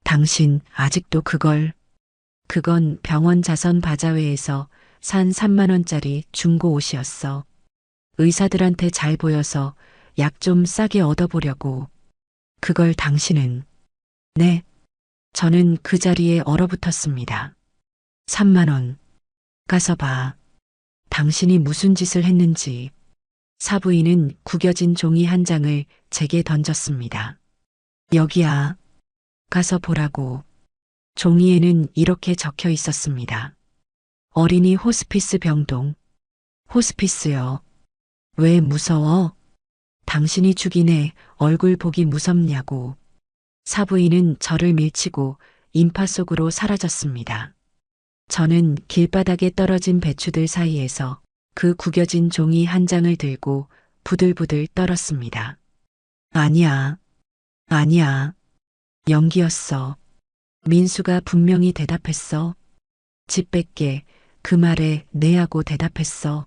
당신 아직도 그건 병원 자선 바자회에서 산 3만 원짜리 중고 옷이었어. 의사들한테 잘 보여서 약 좀 싸게 얻어보려고. 그걸 당신은. 네. 저는 그 자리에 얼어붙었습니다. 3만 원. 가서 봐. 당신이 무슨 짓을 했는지. 사부인은 구겨진 종이 한 장을 제게 던졌습니다. 여기야. 가서 보라고. 종이에는 이렇게 적혀 있었습니다. 어린이 호스피스 병동. 호스피스요. 왜 무서워? 당신이 죽인 애 얼굴 보기 무섭냐고. 사부인은 저를 밀치고 인파 속으로 사라졌습니다. 저는 길바닥에 떨어진 배추들 사이에서 그 구겨진 종이 한 장을 들고 부들부들 떨었습니다. 아니야. 아니야. 연기였어. 민수가 분명히 대답했어. 집 뺄게. 그 말에 네 하고 대답했어.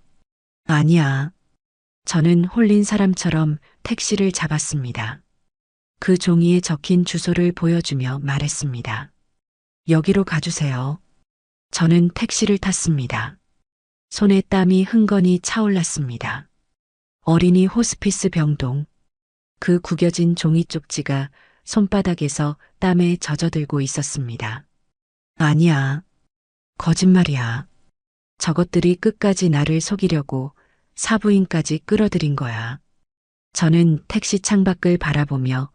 아니야. 저는 홀린 사람처럼 택시를 잡았습니다. 그 종이에 적힌 주소를 보여주며 말했습니다. 여기로 가주세요. 저는 택시를 탔습니다. 손에 땀이 흥건히 차올랐습니다. 어린이 호스피스 병동. 그 구겨진 종이 쪽지가 손바닥에서 땀에 젖어들고 있었습니다. 아니야. 거짓말이야. 저것들이 끝까지 나를 속이려고 사부인까지 끌어들인 거야. 저는 택시 창밖을 바라보며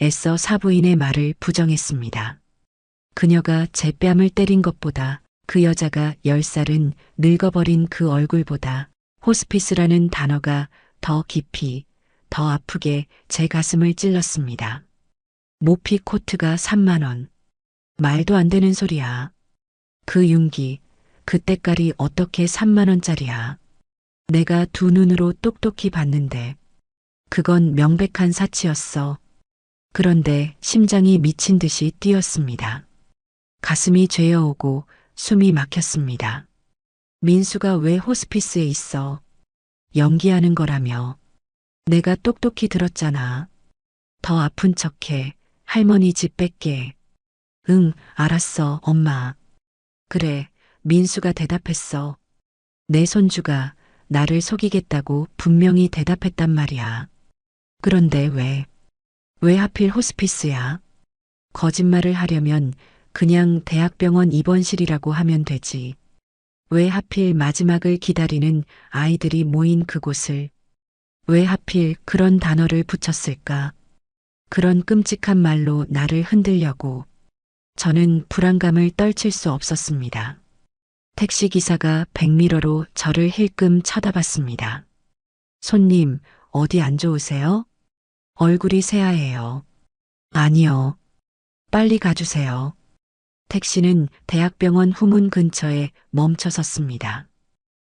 애써 사부인의 말을 부정했습니다. 그녀가 제 뺨을 때린 것보다 그 여자가 10살은 늙어버린 그 얼굴보다 호스피스라는 단어가 더 깊이, 더 아프게 제 가슴을 찔렀습니다. 모피 코트가 3만 원. 말도 안 되는 소리야. 그 윤기, 그 때깔이 어떻게 3만 원짜리야. 내가 두 눈으로 똑똑히 봤는데 그건 명백한 사치였어. 그런데 심장이 미친 듯이 뛰었습니다. 가슴이 죄어오고 숨이 막혔습니다. 민수가 왜 호스피스에 있어? 연기하는 거라며. 내가 똑똑히 들었잖아. 더 아픈 척해. 할머니 집 뺄게. 응, 알았어, 엄마. 그래, 민수가 대답했어. 내 손주가 나를 속이겠다고 분명히 대답했단 말이야. 그런데 왜 하필 호스피스야? 거짓말을 하려면 그냥 대학병원 입원실이라고 하면 되지. 왜 하필 마지막을 기다리는 아이들이 모인 그곳을? 왜 하필 그런 단어를 붙였을까? 그런 끔찍한 말로 나를 흔들려고. 저는 불안감을 떨칠 수 없었습니다. 택시기사가 백미러로 저를 힐끔 쳐다봤습니다. 손님, 어디 안 좋으세요? 얼굴이 새하얘요. 아니요. 빨리 가주세요. 택시는 대학병원 후문 근처에 멈춰 섰습니다.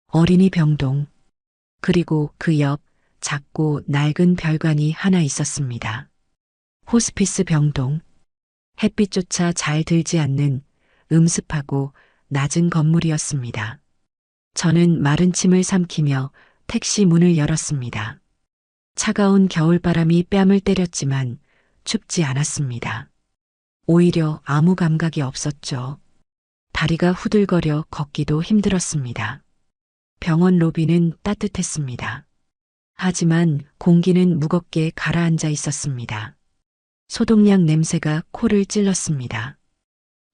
어린이 병동. 그리고 그 옆 작고 낡은 별관이 하나 있었습니다. 호스피스 병동. 햇빛조차 잘 들지 않는 음습하고 낮은 건물이었습니다. 저는 마른 침을 삼키며 택시 문을 열었습니다. 차가운 겨울바람이 뺨을 때렸지만 춥지 않았습니다. 오히려 아무 감각이 없었죠. 다리가 후들거려 걷기도 힘들었습니다. 병원 로비는 따뜻했습니다. 하지만 공기는 무겁게 가라앉아 있었습니다. 소독약 냄새가 코를 찔렀습니다.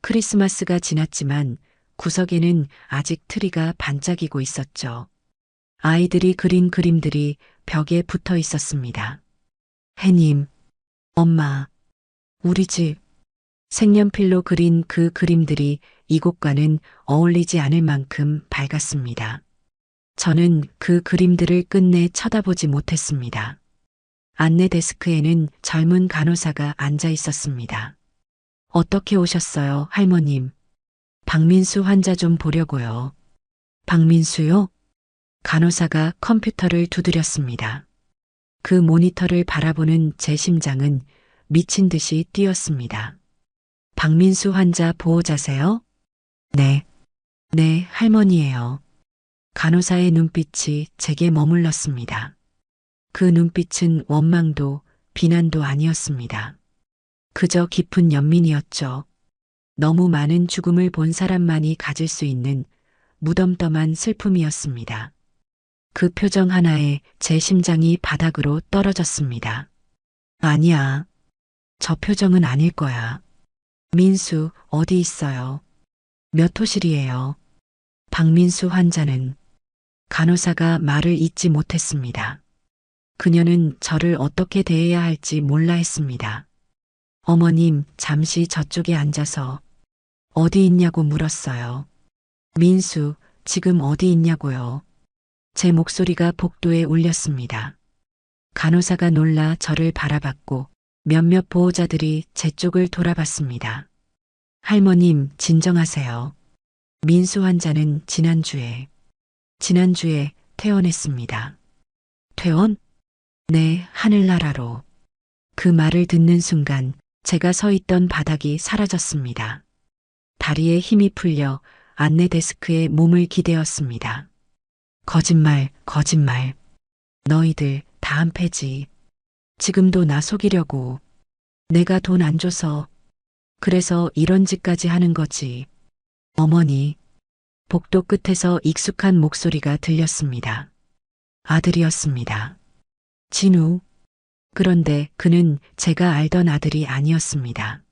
크리스마스가 지났지만 구석에는 아직 트리가 반짝이고 있었죠. 아이들이 그린 그림들이 벽에 붙어 있었습니다. 해님, 엄마, 우리 집. 색연필로 그린 그 그림들이 이곳과는 어울리지 않을 만큼 밝았습니다. 저는 그 그림들을 끝내 쳐다보지 못했습니다. 안내 데스크에는 젊은 간호사가 앉아 있었습니다. 어떻게 오셨어요, 할머님? 박민수 환자 좀 보려고요. 박민수요? 간호사가 컴퓨터를 두드렸습니다. 그 모니터를 바라보는 제 심장은 미친 듯이 뛰었습니다. 박민수 환자 보호자세요? 네. 네, 할머니예요. 간호사의 눈빛이 제게 머물렀습니다. 그 눈빛은 원망도 비난도 아니었습니다. 그저 깊은 연민이었죠. 너무 많은 죽음을 본 사람만이 가질 수 있는 무덤덤한 슬픔이었습니다. 그 표정 하나에 제 심장이 바닥으로 떨어졌습니다. 아니야. 저 표정은 아닐 거야. 민수, 어디 있어요? 몇 호실이에요? 박민수 환자는 간호사가 말을 잇지 못했습니다. 그녀는 저를 어떻게 대해야 할지 몰라 했습니다. 어머님, 잠시 저쪽에 앉아서 어디 있냐고 물었어요. 민수, 지금 어디 있냐고요? 제 목소리가 복도에 울렸습니다. 간호사가 놀라 저를 바라봤고 몇몇 보호자들이 제 쪽을 돌아봤습니다. 할머님, 진정하세요. 민수 환자는 지난주에 퇴원했습니다. 퇴원? 네, 하늘나라로. 그 말을 듣는 순간 제가 서 있던 바닥이 사라졌습니다. 다리에 힘이 풀려 안내 데스크에 몸을 기대었습니다. 거짓말, 거짓말. 너희들 다 한패지. 지금도 나 속이려고. 내가 돈 안 줘서. 그래서 이런 짓까지 하는 거지. 어머니. 복도 끝에서 익숙한 목소리가 들렸습니다. 아들이었습니다. 진우. 그런데 그는 제가 알던 아들이 아니었습니다.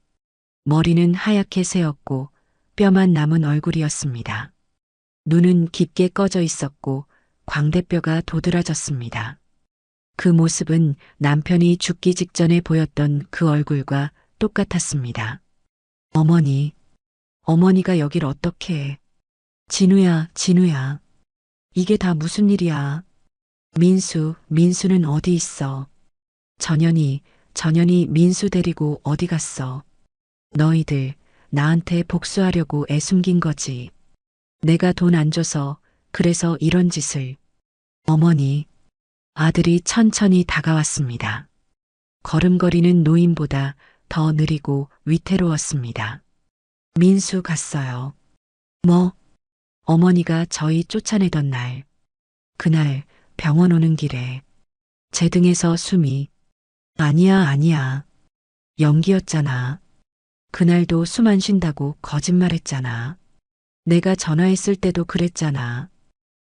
머리는 하얗게 새었고 뼈만 남은 얼굴이었습니다. 눈은 깊게 꺼져 있었고 광대뼈가 도드라졌습니다. 그 모습은 남편이 죽기 직전에 보였던 그 얼굴과 똑같았습니다. 어머니, 어머니가 여길 어떻게 해? 진우야, 진우야. 이게 다 무슨 일이야? 민수는 어디 있어? 전현이 민수 데리고 어디 갔어? 너희들 나한테 복수하려고 애숨긴 거지. 내가 돈 안 줘서 그래서 이런 짓을. 어머니, 아들이 천천히 다가왔습니다. 걸음걸이는 노인보다 더 느리고 위태로웠습니다. 민수 갔어요. 뭐? 어머니가 저희 쫓아내던 날. 그날 병원 오는 길에 제 등에서 숨이. 아니야. 연기였잖아. 그날도 숨 안 쉰다고 거짓말했잖아. 내가 전화했을 때도 그랬잖아.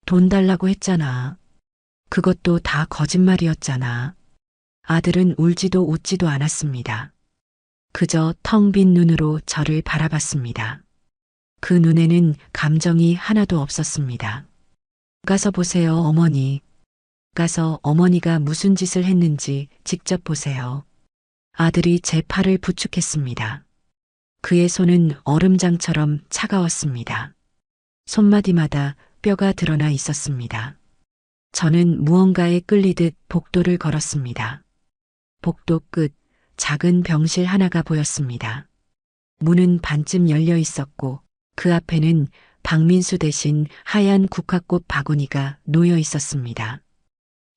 돈 달라고 했잖아. 그것도 다 거짓말이었잖아. 아들은 울지도 웃지도 않았습니다. 그저 텅 빈 눈으로 저를 바라봤습니다. 그 눈에는 감정이 하나도 없었습니다. 가서 보세요, 어머니. 가서 어머니가 무슨 짓을 했는지 직접 보세요. 아들이 제 팔을 부축했습니다. 그의 손은 얼음장처럼 차가웠습니다. 손마디마다 뼈가 드러나 있었습니다. 저는 무언가에 끌리듯 복도를 걸었습니다. 복도 끝 작은 병실 하나가 보였습니다. 문은 반쯤 열려 있었고 그 앞에는 박민수 대신 하얀 국화꽃 바구니가 놓여 있었습니다.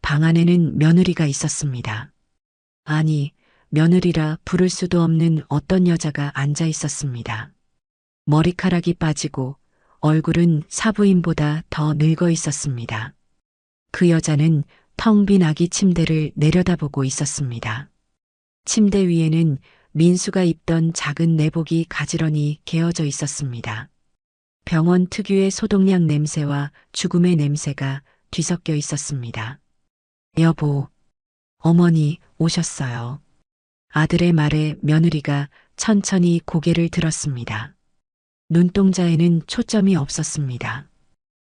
방 안에는 며느리가 있었습니다. 아니, 며느리라 부를 수도 없는 어떤 여자가 앉아 있었습니다. 머리카락이 빠지고 얼굴은 사부인보다 더 늙어 있었습니다. 그 여자는 텅 빈 아기 침대를 내려다보고 있었습니다. 침대 위에는 민수가 입던 작은 내복이 가지런히 개어져 있었습니다. 병원 특유의 소독약 냄새와 죽음의 냄새가 뒤섞여 있었습니다. 여보, 어머니 오셨어요. 아들의 말에 며느리가 천천히 고개를 들었습니다. 눈동자에는 초점이 없었습니다.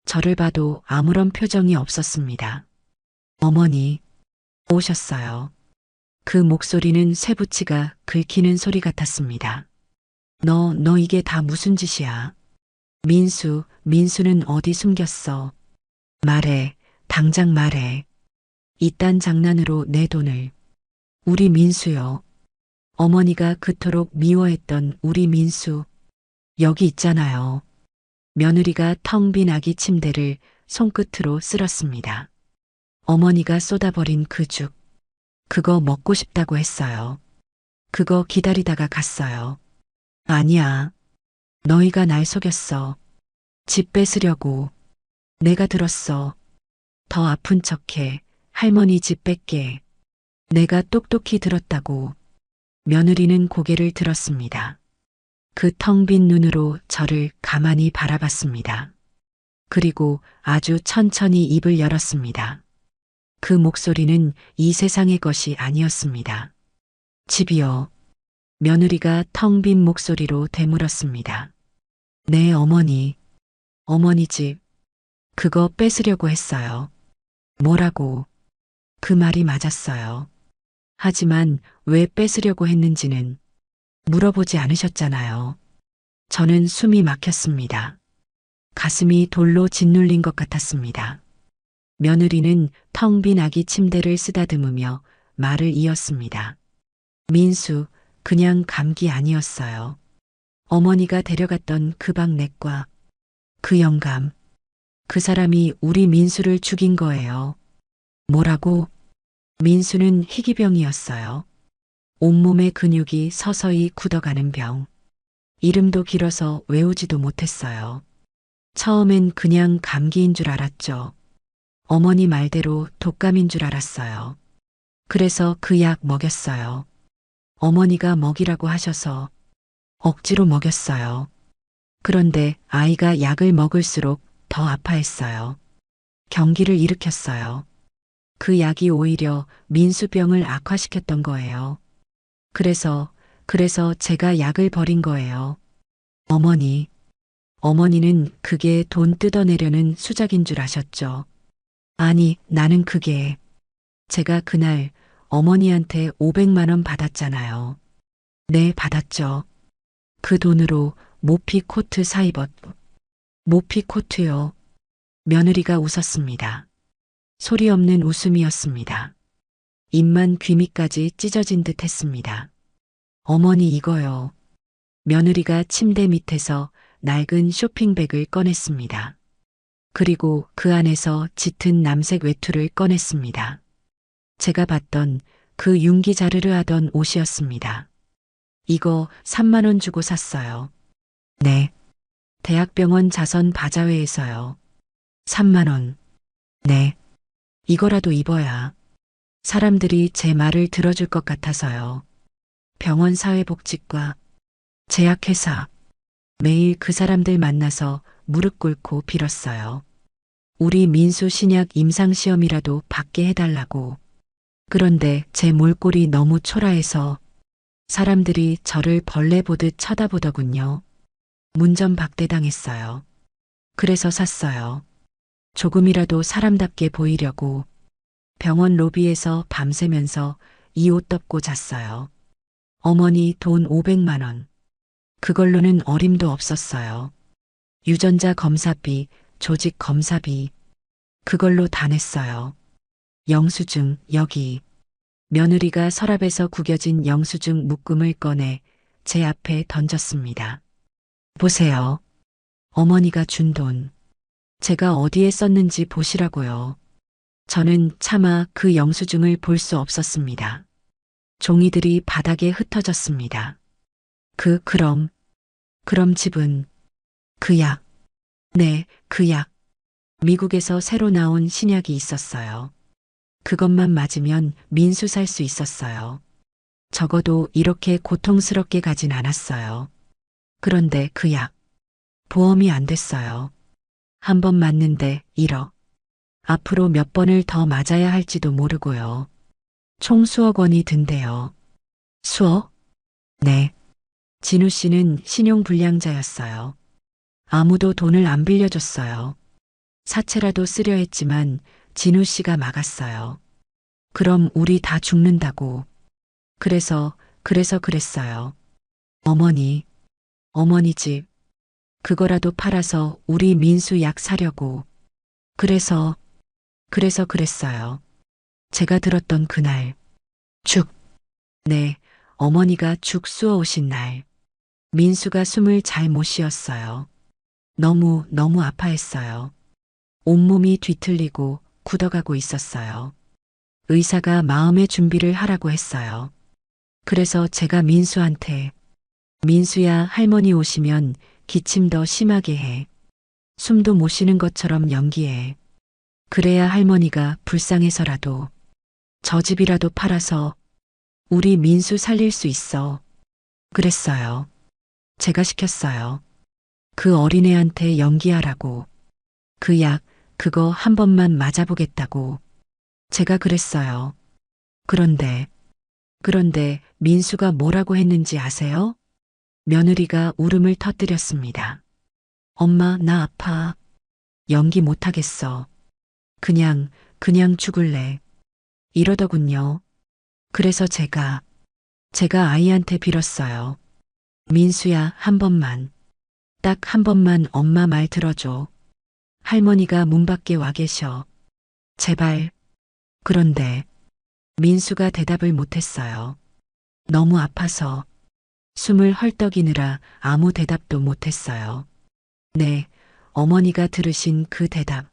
저를 봐도 아무런 표정이 없었습니다. 어머니, 오셨어요. 그 목소리는 쇠붙이가 긁히는 소리 같았습니다. 너 이게 다 무슨 짓이야? 민수는 어디 숨겼어? 말해, 당장 말해. 이딴 장난으로 내 돈을. 우리 민수요. 어머니가 그토록 미워했던 우리 민수. 여기 있잖아요. 며느리가 텅 빈 아기 침대를 손끝으로 쓸었습니다. 어머니가 쏟아버린 그 죽. 그거 먹고 싶다고 했어요. 그거 기다리다가 갔어요. 아니야. 너희가 날 속였어. 집 뺏으려고. 내가 들었어. 더 아픈 척해. 할머니 집 뺏게. 내가 똑똑히 들었다고. 며느리는 고개를 들었습니다. 그 텅 빈 눈으로 저를 가만히 바라봤습니다. 그리고 아주 천천히 입을 열었습니다. 그 목소리는 이 세상의 것이 아니었습니다. 집이요. 며느리가 텅 빈 목소리로 되물었습니다. 네, 어머니. 어머니 집. 그거 뺏으려고 했어요. 뭐라고? 그 말이 맞았어요. 하지만 왜 뺏으려고 했는지는 물어보지 않으셨잖아요. 저는 숨이 막혔습니다. 가슴이 돌로 짓눌린 것 같았습니다. 며느리는 텅 빈 아기 침대를 쓰다듬으며 말을 이었습니다. 민수, 그냥 감기 아니었어요. 어머니가 데려갔던 그 방 내과, 그 영감, 그 사람이 우리 민수를 죽인 거예요. 뭐라고? 민수는 희귀병이었어요. 온몸의 근육이 서서히 굳어가는 병. 이름도 길어서 외우지도 못했어요. 처음엔 그냥 감기인 줄 알았죠. 어머니 말대로 독감인 줄 알았어요. 그래서 그 약 먹였어요. 어머니가 먹이라고 하셔서 억지로 먹였어요. 그런데 아이가 약을 먹을수록 더 아파했어요. 경기를 일으켰어요. 그 약이 오히려 민수병을 악화시켰던 거예요. 그래서 제가 약을 버린 거예요. 어머니는 그게 돈 뜯어내려는 수작인 줄 아셨죠? 아니, 나는 그게 제가 그날 어머니한테 500만 원 받았잖아요. 네, 받았죠. 그 돈으로 모피 코트 사 입었고. 모피 코트요. 며느리가 웃었습니다. 소리 없는 웃음이었습니다. 입만 귀 밑까지 찢어진 듯 했습니다. 어머니 이거요. 며느리가 침대 밑에서 낡은 쇼핑백을 꺼냈습니다. 그리고 그 안에서 짙은 남색 외투를 꺼냈습니다. 제가 봤던 그 윤기 자르르 하던 옷이었습니다. 이거 3만 원 주고 샀어요. 네. 대학병원 자선 바자회에서요. 3만 원. 네. 이거라도 입어야 사람들이 제 말을 들어줄 것 같아서요. 병원 사회복지과, 제약회사, 매일 그 사람들 만나서 무릎 꿇고 빌었어요. 우리 민수 신약 임상시험이라도 받게 해달라고. 그런데 제 몰골이 너무 초라해서 사람들이 저를 벌레 보듯 쳐다보더군요. 문전박대당했어요. 그래서 샀어요. 조금이라도 사람답게 보이려고. 병원 로비에서 밤새면서 이 옷 덮고 잤어요. 어머니 돈 500만 원. 그걸로는 어림도 없었어요. 유전자 검사비, 조직 검사비. 그걸로 다 냈어요. 영수증, 여기. 며느리가 서랍에서 구겨진 영수증 묶음을 꺼내 제 앞에 던졌습니다. 보세요. 어머니가 준 돈. 제가 어디에 썼는지 보시라고요. 저는 차마 그 영수증을 볼 수 없었습니다. 종이들이 바닥에 흩어졌습니다. 그럼 집은 그 약. 네, 그 약. 미국에서 새로 나온 신약이 있었어요. 그것만 맞으면 민수 살 수 있었어요. 적어도 이렇게 고통스럽게 가진 않았어요. 그런데 그 약. 보험이 안 됐어요. 한 번 맞는데 1억. 앞으로 몇 번을 더 맞아야 할지도 모르고요. 총 수억 원이 든대요. 수억? 네. 진우 씨는 신용불량자였어요. 아무도 돈을 안 빌려줬어요. 사채라도 쓰려 했지만 진우 씨가 막았어요. 그럼 우리 다 죽는다고. 그래서 그랬어요. 어머니 집. 그거라도 팔아서 우리 민수 약 사려고. 그래서 그랬어요. 제가 들었던 그날. 죽. 네, 어머니가 죽 쑤어 오신 날. 민수가 숨을 잘 못 쉬었어요. 너무 아파했어요. 온몸이 뒤틀리고 굳어가고 있었어요. 의사가 마음의 준비를 하라고 했어요. 그래서 제가 민수한테 민수야 할머니 오시면 기침 더 심하게 해. 숨도 못 쉬는 것처럼 연기해. 그래야 할머니가 불쌍해서라도 저 집이라도 팔아서 우리 민수 살릴 수 있어. 그랬어요. 제가 시켰어요. 그 어린애한테 연기하라고. 그 약, 그거 한 번만 맞아보겠다고. 제가 그랬어요. 그런데 민수가 뭐라고 했는지 아세요? 며느리가 울음을 터뜨렸습니다. 엄마, 나 아파. 연기 못하겠어. 그냥 죽을래. 이러더군요. 그래서 제가 아이한테 빌었어요. 민수야, 한 번만. 딱 한 번만 엄마 말 들어줘. 할머니가 문 밖에 와 계셔. 제발. 그런데 민수가 대답을 못했어요. 너무 아파서 숨을 헐떡이느라 아무 대답도 못했어요. 네, 어머니가 들으신 그 대답.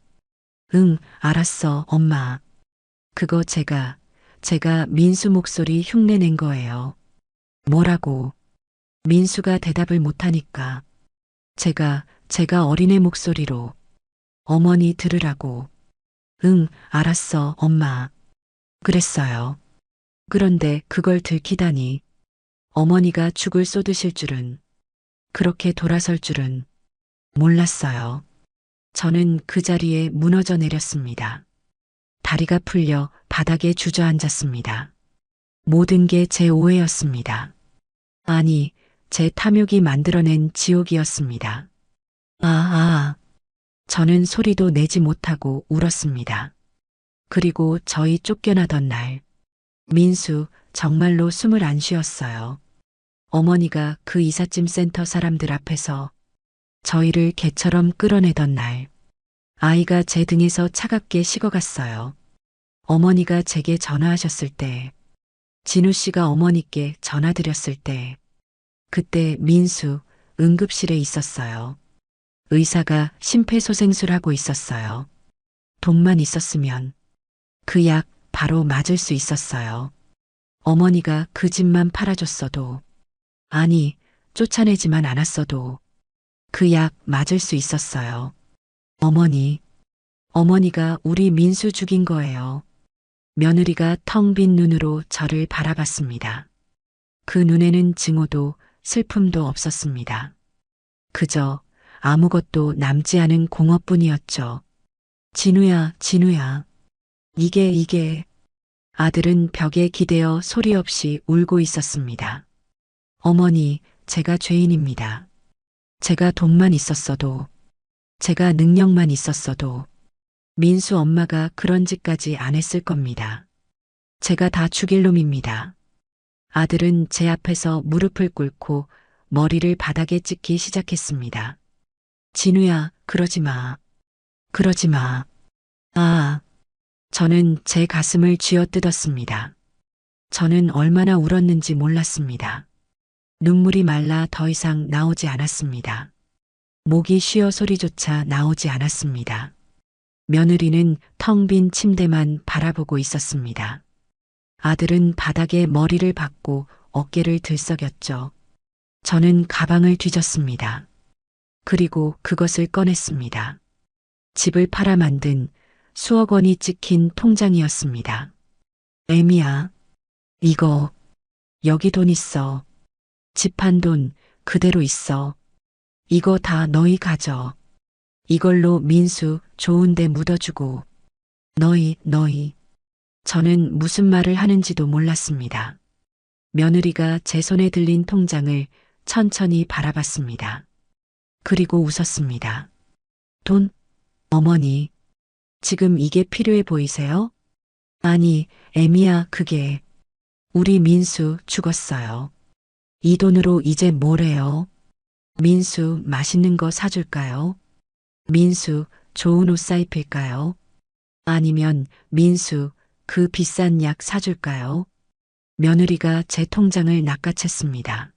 응, 알았어, 엄마. 그거 제가 민수 목소리 흉내낸 거예요. 뭐라고? 민수가 대답을 못하니까. 제가 어린애 목소리로. 어머니 들으라고. 응, 알았어, 엄마. 그랬어요. 그런데 그걸 들키다니. 어머니가 죽을 쏟으실 줄은, 그렇게 돌아설 줄은 몰랐어요. 저는 그 자리에 무너져 내렸습니다. 다리가 풀려 바닥에 주저앉았습니다. 모든 게 제 오해였습니다. 아니, 제 탐욕이 만들어낸 지옥이었습니다. 저는 소리도 내지 못하고 울었습니다. 그리고 저희 쫓겨나던 날, 민수 정말로 숨을 안 쉬었어요. 어머니가 그 이삿짐 센터 사람들 앞에서 저희를 개처럼 끌어내던 날, 아이가 제 등에서 차갑게 식어갔어요. 어머니가 제게 전화하셨을 때, 진우 씨가 어머니께 전화드렸을 때, 그때 민수 응급실에 있었어요. 의사가 심폐소생술하고 있었어요. 돈만 있었으면 그 약 바로 맞을 수 있었어요. 어머니가 그 집만 팔아줬어도, 아니, 쫓아내지만 않았어도 그 약 맞을 수 있었어요. 어머니가 우리 민수 죽인 거예요. 며느리가 텅 빈 눈으로 저를 바라봤습니다. 그 눈에는 증오도 슬픔도 없었습니다. 그저 아무것도 남지 않은 공허뿐이었죠. 진우야. 이게. 아들은 벽에 기대어 소리 없이 울고 있었습니다. 어머니, 제가 죄인입니다. 제가 돈만 있었어도, 제가 능력만 있었어도, 민수 엄마가 그런 짓까지 안 했을 겁니다. 제가 다 죽일 놈입니다. 아들은 제 앞에서 무릎을 꿇고 머리를 바닥에 찍기 시작했습니다. 진우야, 그러지 마. 저는 제 가슴을 쥐어뜯었습니다. 저는 얼마나 울었는지 몰랐습니다. 눈물이 말라 더 이상 나오지 않았습니다. 목이 쉬어 소리조차 나오지 않았습니다. 며느리는 텅 빈 침대만 바라보고 있었습니다. 아들은 바닥에 머리를 박고 어깨를 들썩였죠. 저는 가방을 뒤졌습니다. 그리고 그것을 꺼냈습니다. 집을 팔아 만든 수억 원이 찍힌 통장이었습니다. 애미야, 이거, 여기 돈 있어. 집 판 돈 그대로 있어. 이거 다 너희 가져. 이걸로 민수 좋은 데 묻어주고. 너희. 저는 무슨 말을 하는지도 몰랐습니다. 며느리가 제 손에 들린 통장을 천천히 바라봤습니다. 그리고 웃었습니다. 돈? 어머니, 지금 이게 필요해 보이세요? 아니, 애미야, 그게. 우리 민수 죽었어요. 이 돈으로 이제 뭘 해요? 민수 맛있는 거 사줄까요? 민수 좋은 옷 사입힐까요? 아니면 민수 그 비싼 약 사줄까요? 며느리가 제 통장을 낚아챘습니다.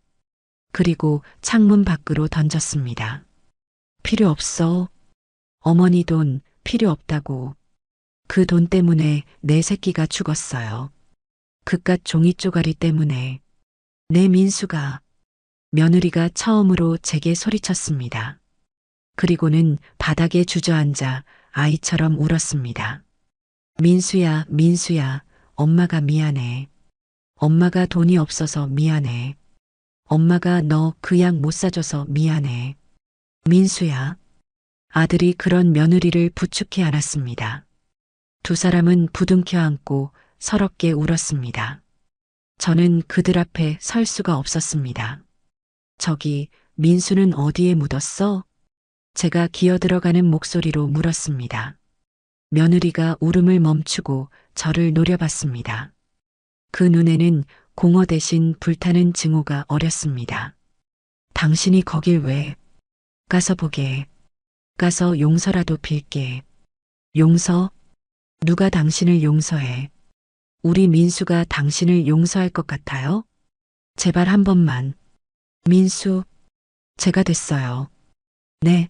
그리고 창문 밖으로 던졌습니다. 필요 없어. 어머니 돈 필요 없다고. 그 돈 때문에 내 새끼가 죽었어요. 그깟 종이 쪼가리 때문에. 내 민수가. 며느리가 처음으로 제게 소리쳤습니다. 그리고는 바닥에 주저앉아 아이처럼 울었습니다. 민수야, 민수야, 엄마가 미안해. 엄마가 돈이 없어서 미안해. 엄마가 너 그 약 못 사줘서 미안해. 민수야. 아들이 그런 며느리를 부축해 안았습니다. 두 사람은 부둥켜 안고 서럽게 울었습니다. 저는 그들 앞에 설 수가 없었습니다. 저기, 민수는 어디에 묻었어? 제가 기어들어가는 목소리로 물었습니다. 며느리가 울음을 멈추고 저를 노려봤습니다. 그 눈에는 공허 대신 불타는 증오가 어렸습니다. 당신이 거길 왜? 가서 보게. 가서 용서라도 빌게. 용서? 누가 당신을 용서해? 우리 민수가 당신을 용서할 것 같아요? 제발 한 번만. 민수, 제가 됐어요. 네.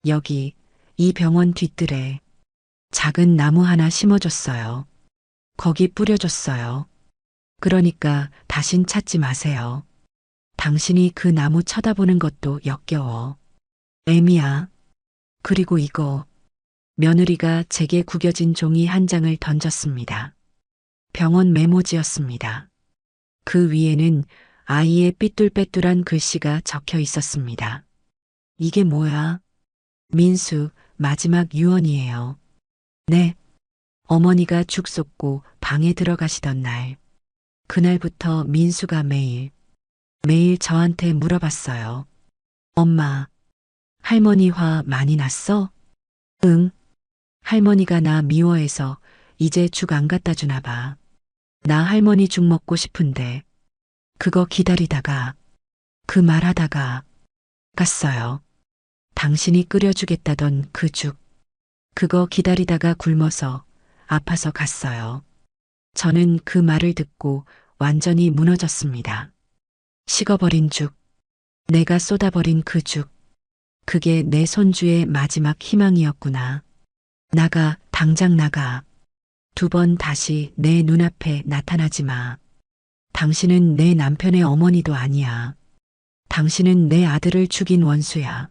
여기, 이 병원 뒤뜰에 작은 나무 하나 심어줬어요. 거기 뿌려줬어요. 그러니까 다신 찾지 마세요. 당신이 그 나무 쳐다보는 것도 역겨워. 애미야. 그리고 이거. 며느리가 제게 구겨진 종이 한 장을 던졌습니다. 병원 메모지였습니다. 그 위에는 아이의 삐뚤빼뚤한 글씨가 적혀 있었습니다. 이게 뭐야? 민수, 마지막 유언이에요. 네. 어머니가 죽 쏟고 방에 들어가시던 날. 그날부터 민수가 매일 저한테 물어봤어요. 엄마, 할머니 화 많이 났어? 응. 할머니가 나 미워해서 이제 죽 안 갖다 주나 봐. 나 할머니 죽 먹고 싶은데 그거 기다리다가 그 말하다가 갔어요. 당신이 끓여주겠다던 그 죽. 그거 기다리다가 굶어서 아파서 갔어요. 저는 그 말을 듣고 완전히 무너졌습니다. 식어버린 죽. 내가 쏟아버린 그 죽. 그게 내 손주의 마지막 희망이었구나. 나가, 당장 나가. 두 번 다시 내 눈앞에 나타나지 마. 당신은 내 남편의 어머니도 아니야. 당신은 내 아들을 죽인 원수야.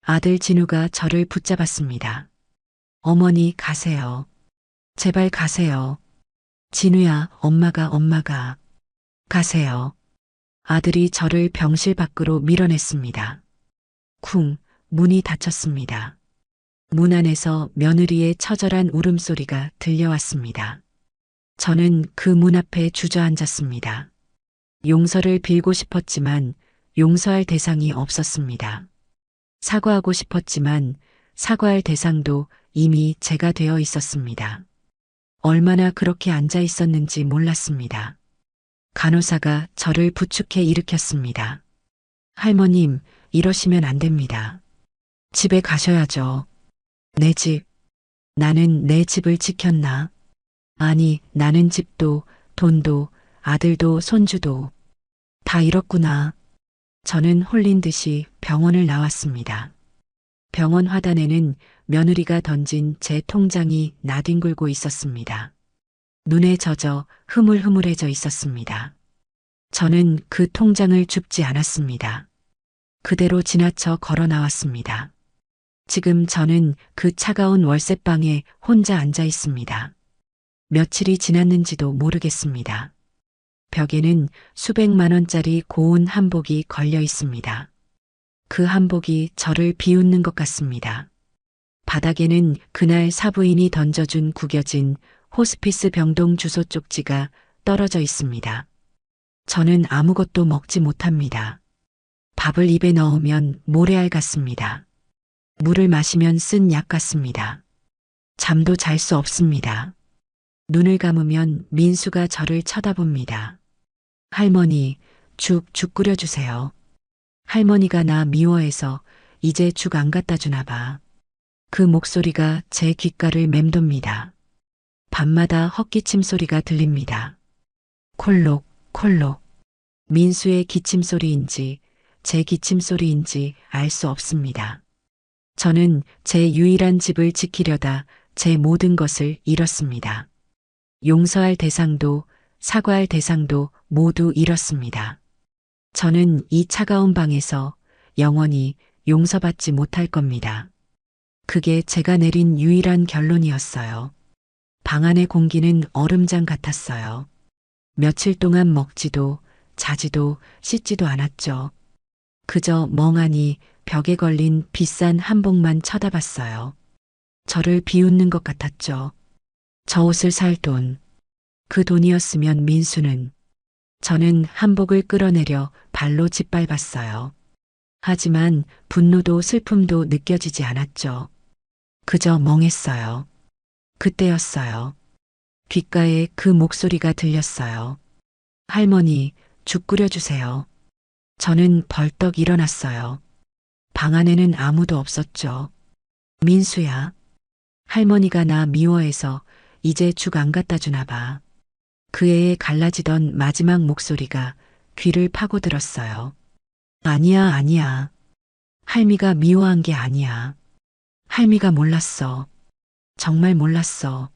아들 진우가 저를 붙잡았습니다. 어머니 가세요. 제발 가세요. 진우야, 엄마가 가세요. 아들이 저를 병실 밖으로 밀어냈습니다. 쿵, 문이 닫혔습니다. 문 안에서 며느리의 처절한 울음소리가 들려왔습니다. 저는 그 문 앞에 주저앉았습니다. 용서를 빌고 싶었지만 용서할 대상이 없었습니다. 사과하고 싶었지만 사과할 대상도 이미 제가 되어 있었습니다. 얼마나 그렇게 앉아 있었는지 몰랐습니다. 간호사가 저를 부축해 일으켰습니다. 할머님, 이러시면 안 됩니다. 집에 가셔야죠. 내 집. 나는 내 집을 지켰나? 아니, 나는 집도, 돈도, 아들도, 손주도 다 잃었구나. 저는 홀린 듯이 병원을 나왔습니다. 병원 화단에는 며느리가 던진 제 통장이 나뒹굴고 있었습니다. 눈에 젖어 흐물흐물해져 있었습니다. 저는 그 통장을 줍지 않았습니다. 그대로 지나쳐 걸어 나왔습니다. 지금 저는 그 차가운 월세방에 혼자 앉아 있습니다. 며칠이 지났는지도 모르겠습니다. 벽에는 수백만 원짜리 고운 한복이 걸려 있습니다. 그 한복이 저를 비웃는 것 같습니다. 바닥에는 그날 사부인이 던져준 구겨진 호스피스 병동 주소 쪽지가 떨어져 있습니다. 저는 아무것도 먹지 못합니다. 밥을 입에 넣으면 모래알 같습니다. 물을 마시면 쓴 약 같습니다. 잠도 잘 수 없습니다. 눈을 감으면 민수가 저를 쳐다봅니다. 할머니, 죽 끓여주세요. 할머니가 나 미워해서 이제 죽 안 갖다 주나 봐. 그 목소리가 제 귓가를 맴돕니다. 밤마다 헛기침 소리가 들립니다. 콜록, 콜록. 민수의 기침 소리인지 제 기침 소리인지 알 수 없습니다. 저는 제 유일한 집을 지키려다 제 모든 것을 잃었습니다. 용서할 대상도 사과할 대상도 모두 잃었습니다. 저는 이 차가운 방에서 영원히 용서받지 못할 겁니다. 그게 제가 내린 유일한 결론이었어요. 방 안의 공기는 얼음장 같았어요. 며칠 동안 먹지도 자지도 씻지도 않았죠. 그저 멍하니 벽에 걸린 비싼 한복만 쳐다봤어요. 저를 비웃는 것 같았죠. 저 옷을 살 돈. 그 돈이었으면 민수는. 저는 한복을 끌어내려 발로 짓밟았어요. 하지만 분노도 슬픔도 느껴지지 않았죠. 그저 멍했어요. 그때였어요. 귓가에 그 목소리가 들렸어요. 할머니, 죽 끓여주세요. 저는 벌떡 일어났어요. 방 안에는 아무도 없었죠. 민수야. 할머니가 나 미워해서 이제 죽 안 갖다 주나 봐. 그 애에 갈라지던 마지막 목소리가 귀를 파고들었어요. 아니야, 아니야. 할미가 미워한 게 아니야. 할미가 몰랐어. 정말 몰랐어.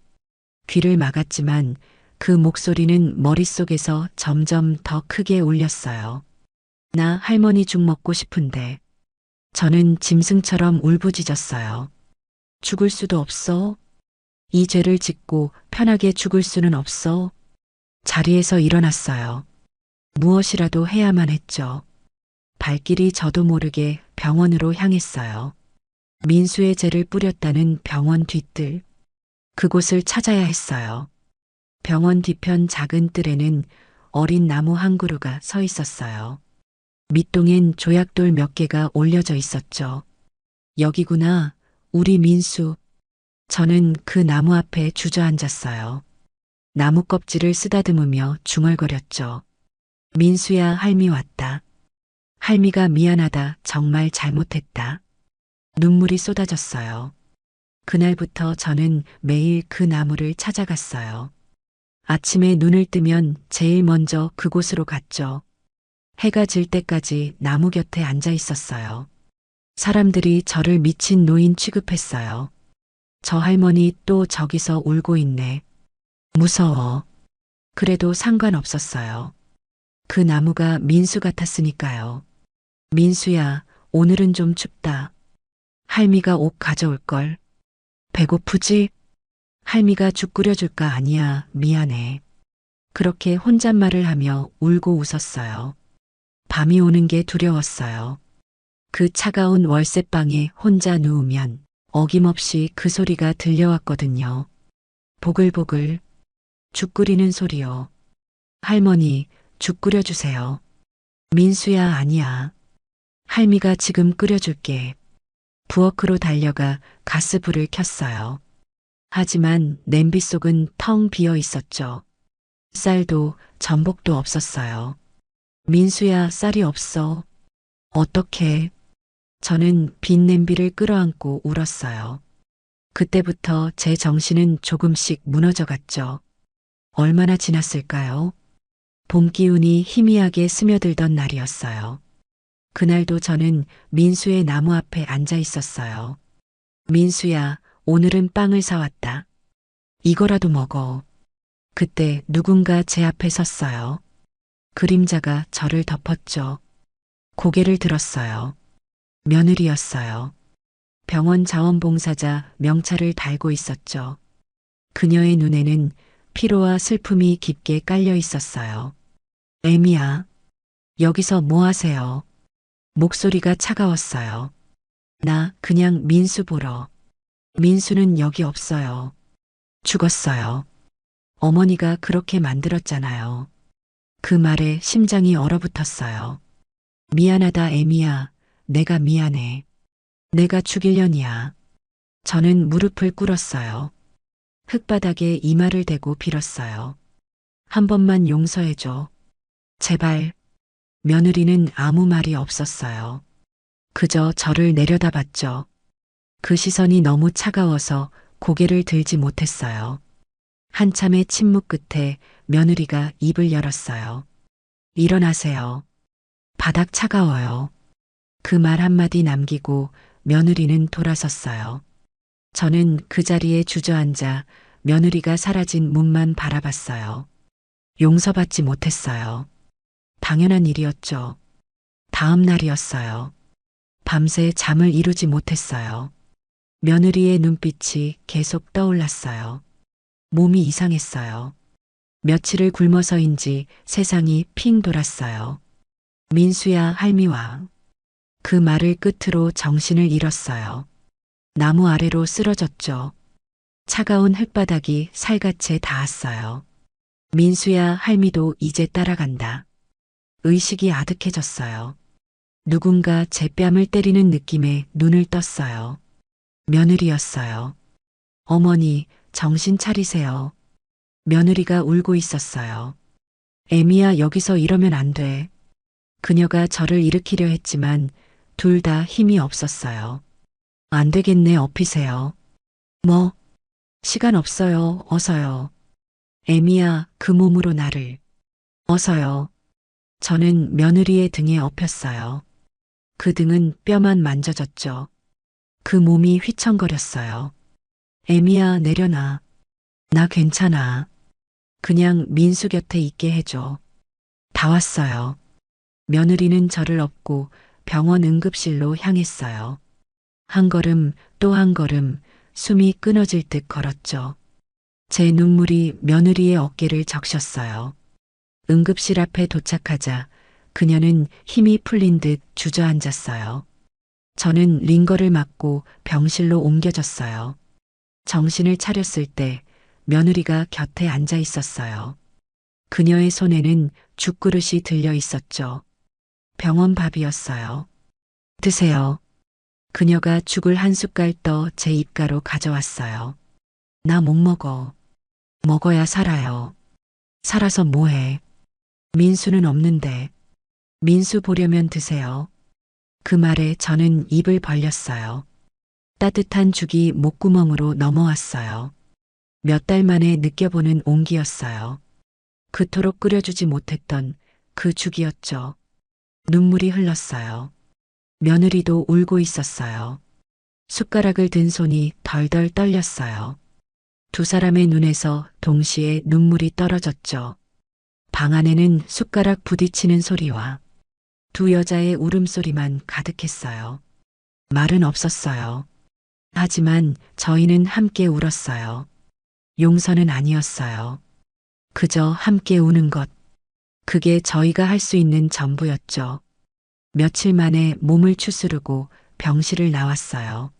귀를 막았지만 그 목소리는 머릿속에서 점점 더 크게 울렸어요. 나 할머니 죽 먹고 싶은데. 저는 짐승처럼 울부짖었어요. 죽을 수도 없어. 이 죄를 짓고 편하게 죽을 수는 없어. 자리에서 일어났어요. 무엇이라도 해야만 했죠. 발길이 저도 모르게 병원으로 향했어요. 민수의 죄를 뿌렸다는 병원 뒤뜰. 그곳을 찾아야 했어요. 병원 뒤편 작은 뜰에는 어린 나무 한 그루가 서 있었어요. 밑동엔 조약돌 몇 개가 올려져 있었죠. 여기구나, 우리 민수. 저는 그 나무 앞에 주저앉았어요. 나무 껍질을 쓰다듬으며 중얼거렸죠. 민수야, 할미 왔다. 할미가 미안하다, 정말 잘못했다. 눈물이 쏟아졌어요. 그날부터 저는 매일 그 나무를 찾아갔어요. 아침에 눈을 뜨면 제일 먼저 그곳으로 갔죠. 해가 질 때까지 나무 곁에 앉아 있었어요. 사람들이 저를 미친 노인 취급했어요. 저 할머니 또 저기서 울고 있네. 무서워. 그래도 상관없었어요. 그 나무가 민수 같았으니까요. 민수야, 오늘은 좀 춥다. 할미가 옷 가져올걸. 배고프지? 할미가 죽 끓여줄까? 아니야, 미안해. 그렇게 혼잣말을 하며 울고 웃었어요. 밤이 오는 게 두려웠어요. 그 차가운 월세방에 혼자 누우면 어김없이 그 소리가 들려왔거든요. 보글보글 죽 끓이는 소리요. 할머니, 죽 끓여주세요. 민수야, 아니야. 할미가 지금 끓여줄게. 부엌으로 달려가 가스불을 켰어요. 하지만 냄비 속은 텅 비어 있었죠. 쌀도 전복도 없었어요. 민수야, 쌀이 없어. 어떡해. 저는 빈 냄비를 끌어안고 울었어요. 그때부터 제 정신은 조금씩 무너져갔죠. 얼마나 지났을까요? 봄 기운이 희미하게 스며들던 날이었어요. 그날도 저는 민수의 나무 앞에 앉아 있었어요. 민수야, 오늘은 빵을 사왔다. 이거라도 먹어. 그때 누군가 제 앞에 섰어요. 그림자가 저를 덮었죠. 고개를 들었어요. 며느리였어요. 병원 자원봉사자 명찰을 달고 있었죠. 그녀의 눈에는 피로와 슬픔이 깊게 깔려 있었어요. 애미야, 여기서 뭐 하세요? 목소리가 차가웠어요. 나 그냥 민수 보러. 민수는 여기 없어요. 죽었어요. 어머니가 그렇게 만들었잖아요. 그 말에 심장이 얼어붙었어요. 미안하다, 애미야. 내가 미안해. 내가 죽일년이야. 저는 무릎을 꿇었어요. 흙바닥에 이마를 대고 빌었어요. 한 번만 용서해줘. 제발. 며느리는 아무 말이 없었어요. 그저 저를 내려다봤죠. 그 시선이 너무 차가워서 고개를 들지 못했어요. 한참의 침묵 끝에 며느리가 입을 열었어요. 일어나세요. 바닥 차가워요. 그 말 한마디 남기고 며느리는 돌아섰어요. 저는 그 자리에 주저앉아 며느리가 사라진 문만 바라봤어요. 용서받지 못했어요. 당연한 일이었죠. 다음 날이었어요. 밤새 잠을 이루지 못했어요. 며느리의 눈빛이 계속 떠올랐어요. 몸이 이상했어요. 며칠을 굶어서인지 세상이 핑 돌았어요. 민수야, 할미와. 그 말을 끝으로 정신을 잃었어요. 나무 아래로 쓰러졌죠. 차가운 흙바닥이 살갗에 닿았어요. 민수야, 할미도 이제 따라간다. 의식이 아득해졌어요. 누군가 제 뺨을 때리는 느낌에 눈을 떴어요. 며느리였어요. 어머니, 정신 차리세요. 며느리가 울고 있었어요. 애미야, 여기서 이러면 안 돼. 그녀가 저를 일으키려 했지만 둘 다 힘이 없었어요. 안 되겠네, 업히세요. 뭐? 시간 없어요, 어서요. 애미야, 그 몸으로 나를. 어서요. 저는 며느리의 등에 업혔어요. 그 등은 뼈만 만져졌죠. 그 몸이 휘청거렸어요. 애미야, 내려놔. 나 괜찮아. 그냥 민수 곁에 있게 해줘. 다 왔어요. 며느리는 저를 업고 병원 응급실로 향했어요. 한 걸음 또 한 걸음 숨이 끊어질 듯 걸었죠. 제 눈물이 며느리의 어깨를 적셨어요. 응급실 앞에 도착하자 그녀는 힘이 풀린 듯 주저앉았어요. 저는 링거를 맞고 병실로 옮겨졌어요. 정신을 차렸을 때 며느리가 곁에 앉아 있었어요. 그녀의 손에는 죽그릇이 들려 있었죠. 병원 밥이었어요. 드세요. 그녀가 죽을 한 숟갈 떠 제 입가로 가져왔어요. 나 못 먹어. 먹어야 살아요. 살아서 뭐해. 민수는 없는데. 민수 보려면 드세요. 그 말에 저는 입을 벌렸어요. 따뜻한 죽이 목구멍으로 넘어왔어요. 몇 달 만에 느껴보는 온기였어요. 그토록 끓여주지 못했던 그 죽이었죠. 눈물이 흘렀어요. 며느리도 울고 있었어요. 숟가락을 든 손이 덜덜 떨렸어요. 두 사람의 눈에서 동시에 눈물이 떨어졌죠. 방 안에는 숟가락 부딪히는 소리와 두 여자의 울음소리만 가득했어요. 말은 없었어요. 하지만 저희는 함께 울었어요. 용서는 아니었어요. 그저 함께 우는 것. 그게 저희가 할 수 있는 전부였죠. 며칠 만에 몸을 추스르고 병실을 나왔어요.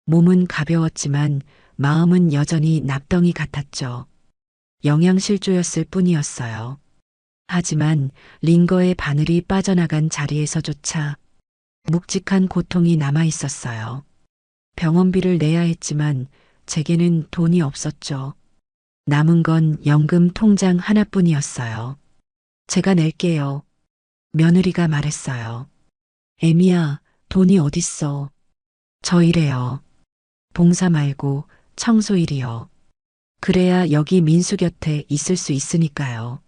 몸은 가벼웠지만 마음은 여전히 납덩이 같았죠. 영양실조였을 뿐이었어요. 하지만 링거의 바늘이 빠져나간 자리에서조차 묵직한 고통이 남아 있었어요. 병원비를 내야 했지만 제게는 돈이 없었죠. 남은 건 연금 통장 하나뿐이었어요. 제가 낼게요. 며느리가 말했어요. 애미야, 돈이 어딨어. 저 일해요. 봉사 말고 청소 일이요. 그래야 여기 민수 곁에 있을 수 있으니까요.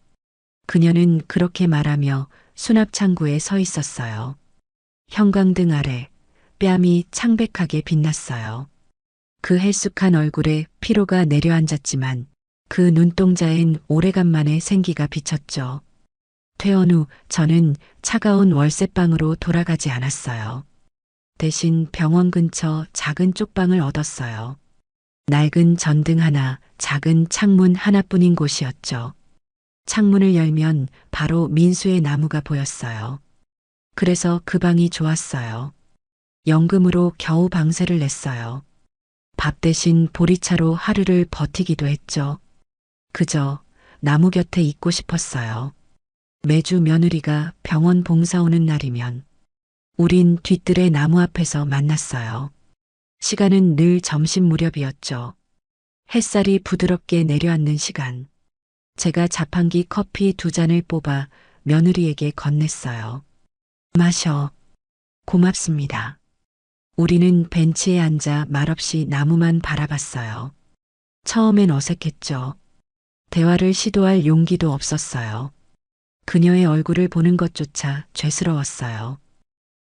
그녀는 그렇게 말하며 수납창구에 서 있었어요. 형광등 아래 뺨이 창백하게 빛났어요. 그 헬쑥한 얼굴에 피로가 내려앉았지만 그 눈동자엔 오래간만에 생기가 비쳤죠. 퇴원 후 저는 차가운 월세방으로 돌아가지 않았어요. 대신 병원 근처 작은 쪽방을 얻었어요. 낡은 전등 하나, 작은 창문 하나뿐인 곳이었죠. 창문을 열면 바로 민수의 나무가 보였어요. 그래서 그 방이 좋았어요. 연금으로 겨우 방세를 냈어요. 밥 대신 보리차로 하루를 버티기도 했죠. 그저 나무 곁에 있고 싶었어요. 매주 며느리가 병원 봉사 오는 날이면 우린 뒤뜰의 나무 앞에서 만났어요. 시간은 늘 점심 무렵이었죠. 햇살이 부드럽게 내려앉는 시간. 제가 자판기 커피 2잔을 뽑아 며느리에게 건넸어요. 마셔. 고맙습니다. 우리는 벤치에 앉아 말없이 나무만 바라봤어요. 처음엔 어색했죠. 대화를 시도할 용기도 없었어요. 그녀의 얼굴을 보는 것조차 죄스러웠어요.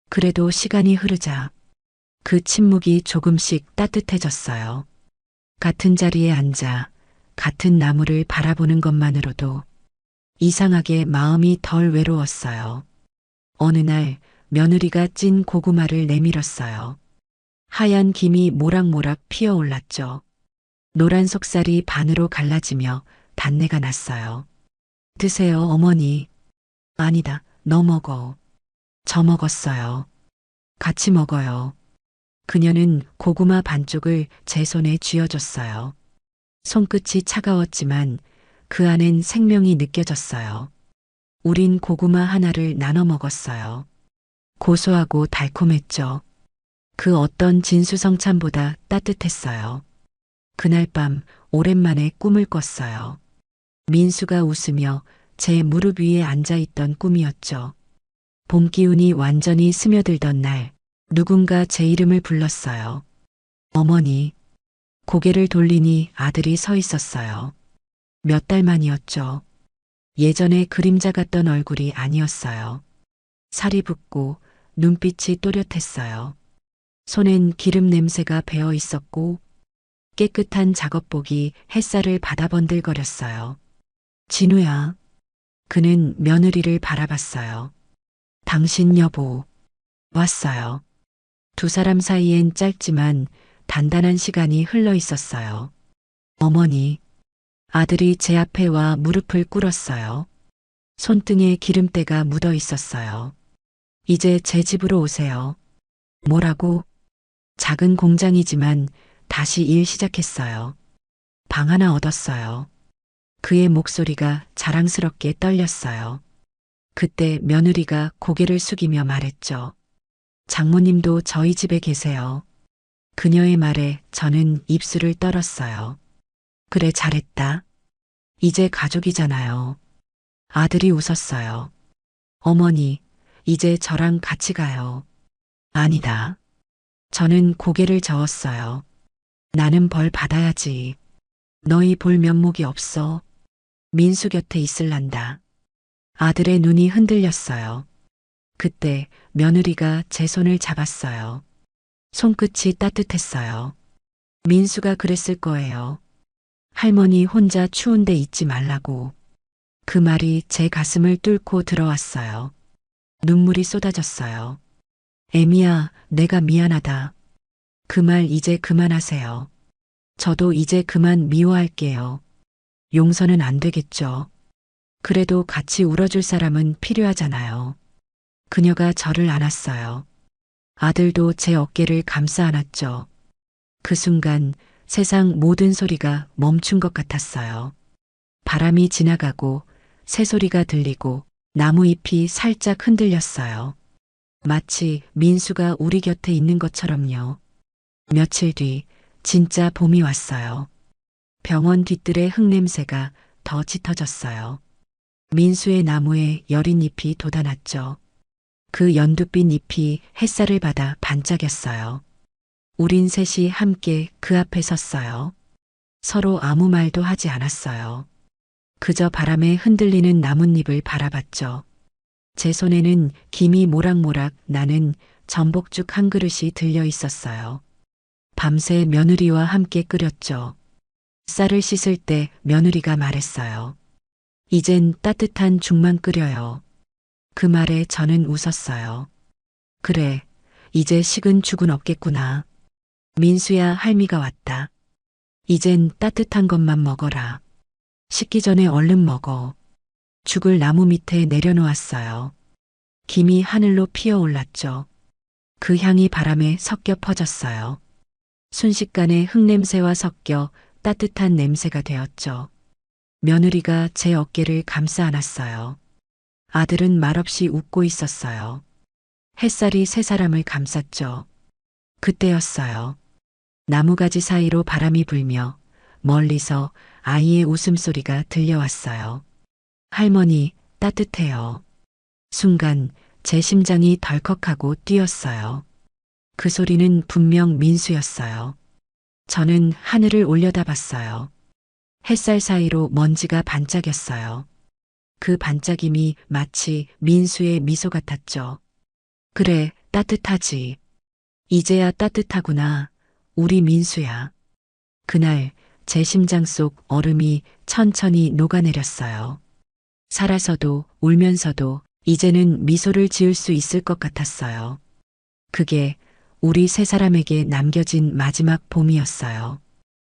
그래도 시간이 흐르자 그 침묵이 조금씩 따뜻해졌어요. 같은 자리에 앉아 같은 나무를 바라보는 것만으로도 이상하게 마음이 덜 외로웠어요. 어느 날 며느리가 찐 고구마를 내밀었어요. 하얀 김이 모락모락 피어올랐죠. 노란 속살이 반으로 갈라지며 단내가 났어요. 드세요, 어머니. 아니다, 너 먹어. 저 먹었어요. 같이 먹어요. 그녀는 고구마 반쪽을 제 손에 쥐어줬어요. 손끝이 차가웠지만 그 안엔 생명이 느껴졌어요. 우린 고구마 하나를 나눠 먹었어요. 고소하고 달콤했죠. 그 어떤 진수성찬보다 따뜻했어요. 그날 밤 오랜만에 꿈을 꿨어요. 민수가 웃으며 제 무릎 위에 앉아있던 꿈이었죠. 봄 기운이 완전히 스며들던 날 누군가 제 이름을 불렀어요. 어머니. 고개를 돌리니 아들이 서 있었어요. 몇 달 만이었죠. 예전에 그림자 같던 얼굴이 아니었어요. 살이 붓고 눈빛이 또렷했어요. 손엔 기름 냄새가 배어 있었고 깨끗한 작업복이 햇살을 받아 번들거렸어요. 진우야. 그는 며느리를 바라봤어요. 당신 여보. 왔어요. 두 사람 사이엔 짧지만 단단한 시간이 흘러 있었어요. 어머니. 아들이 제 앞에 와 무릎을 꿇었어요. 손등에 기름때가 묻어 있었어요. 이제 제 집으로 오세요. 뭐라고? 작은 공장이지만 다시 일 시작했어요. 방 하나 얻었어요. 그의 목소리가 자랑스럽게 떨렸어요. 그때 며느리가 고개를 숙이며 말했죠. 장모님도 저희 집에 계세요. 그녀의 말에 저는 입술을 떨었어요. 그래, 잘했다. 이제 가족이잖아요. 아들이 웃었어요. 어머니, 이제 저랑 같이 가요. 아니다. 저는 고개를 저었어요. 나는 벌 받아야지. 너희 볼 면목이 없어. 민수 곁에 있을란다. 아들의 눈이 흔들렸어요. 그때 며느리가 제 손을 잡았어요. 손끝이 따뜻했어요. 민수가 그랬을 거예요. 할머니 혼자 추운데 있지 말라고. 그 말이 제 가슴을 뚫고 들어왔어요. 눈물이 쏟아졌어요. 애미야, 내가 미안하다. 그 말 이제 그만하세요. 저도 이제 그만 미워할게요. 용서는 안 되겠죠. 그래도 같이 울어줄 사람은 필요하잖아요. 그녀가 저를 안았어요. 아들도 제 어깨를 감싸 안았죠. 그 순간 세상 모든 소리가 멈춘 것 같았어요. 바람이 지나가고 새소리가 들리고 나무잎이 살짝 흔들렸어요. 마치 민수가 우리 곁에 있는 것처럼요. 며칠 뒤 진짜 봄이 왔어요. 병원 뒤뜰의 흙냄새가 더 짙어졌어요. 민수의 나무에 여린 잎이 돋아났죠. 그 연두빛 잎이 햇살을 받아 반짝였어요. 우린 셋이 함께 그 앞에 섰어요. 서로 아무 말도 하지 않았어요. 그저 바람에 흔들리는 나뭇잎을 바라봤죠. 제 손에는 김이 모락모락 나는 전복죽 한 그릇이 들려 있었어요. 밤새 며느리와 함께 끓였죠. 쌀을 씻을 때 며느리가 말했어요. 이젠 따뜻한 죽만 끓여요. 그 말에 저는 웃었어요. 그래, 이제 식은 죽은 없겠구나. 민수야, 할미가 왔다. 이젠 따뜻한 것만 먹어라. 식기 전에 얼른 먹어. 죽을 나무 밑에 내려놓았어요. 김이 하늘로 피어올랐죠. 그 향이 바람에 섞여 퍼졌어요. 순식간에 흙냄새와 섞여 따뜻한 냄새가 되었죠. 며느리가 제 어깨를 감싸 안았어요. 아들은 말없이 웃고 있었어요. 햇살이 세 사람을 감쌌죠. 그때였어요. 나무가지 사이로 바람이 불며 멀리서 아이의 웃음소리가 들려왔어요. 할머니, 따뜻해요. 순간 제 심장이 덜컥하고 뛰었어요. 그 소리는 분명 민수였어요. 저는 하늘을 올려다봤어요. 햇살 사이로 먼지가 반짝였어요. 그 반짝임이 마치 민수의 미소 같았죠. 그래, 따뜻하지. 이제야 따뜻하구나. 우리 민수야. 그날 제 심장 속 얼음이 천천히 녹아내렸어요. 살아서도 울면서도 이제는 미소를 지을 수 있을 것 같았어요. 그게 우리 세 사람에게 남겨진 마지막 봄이었어요.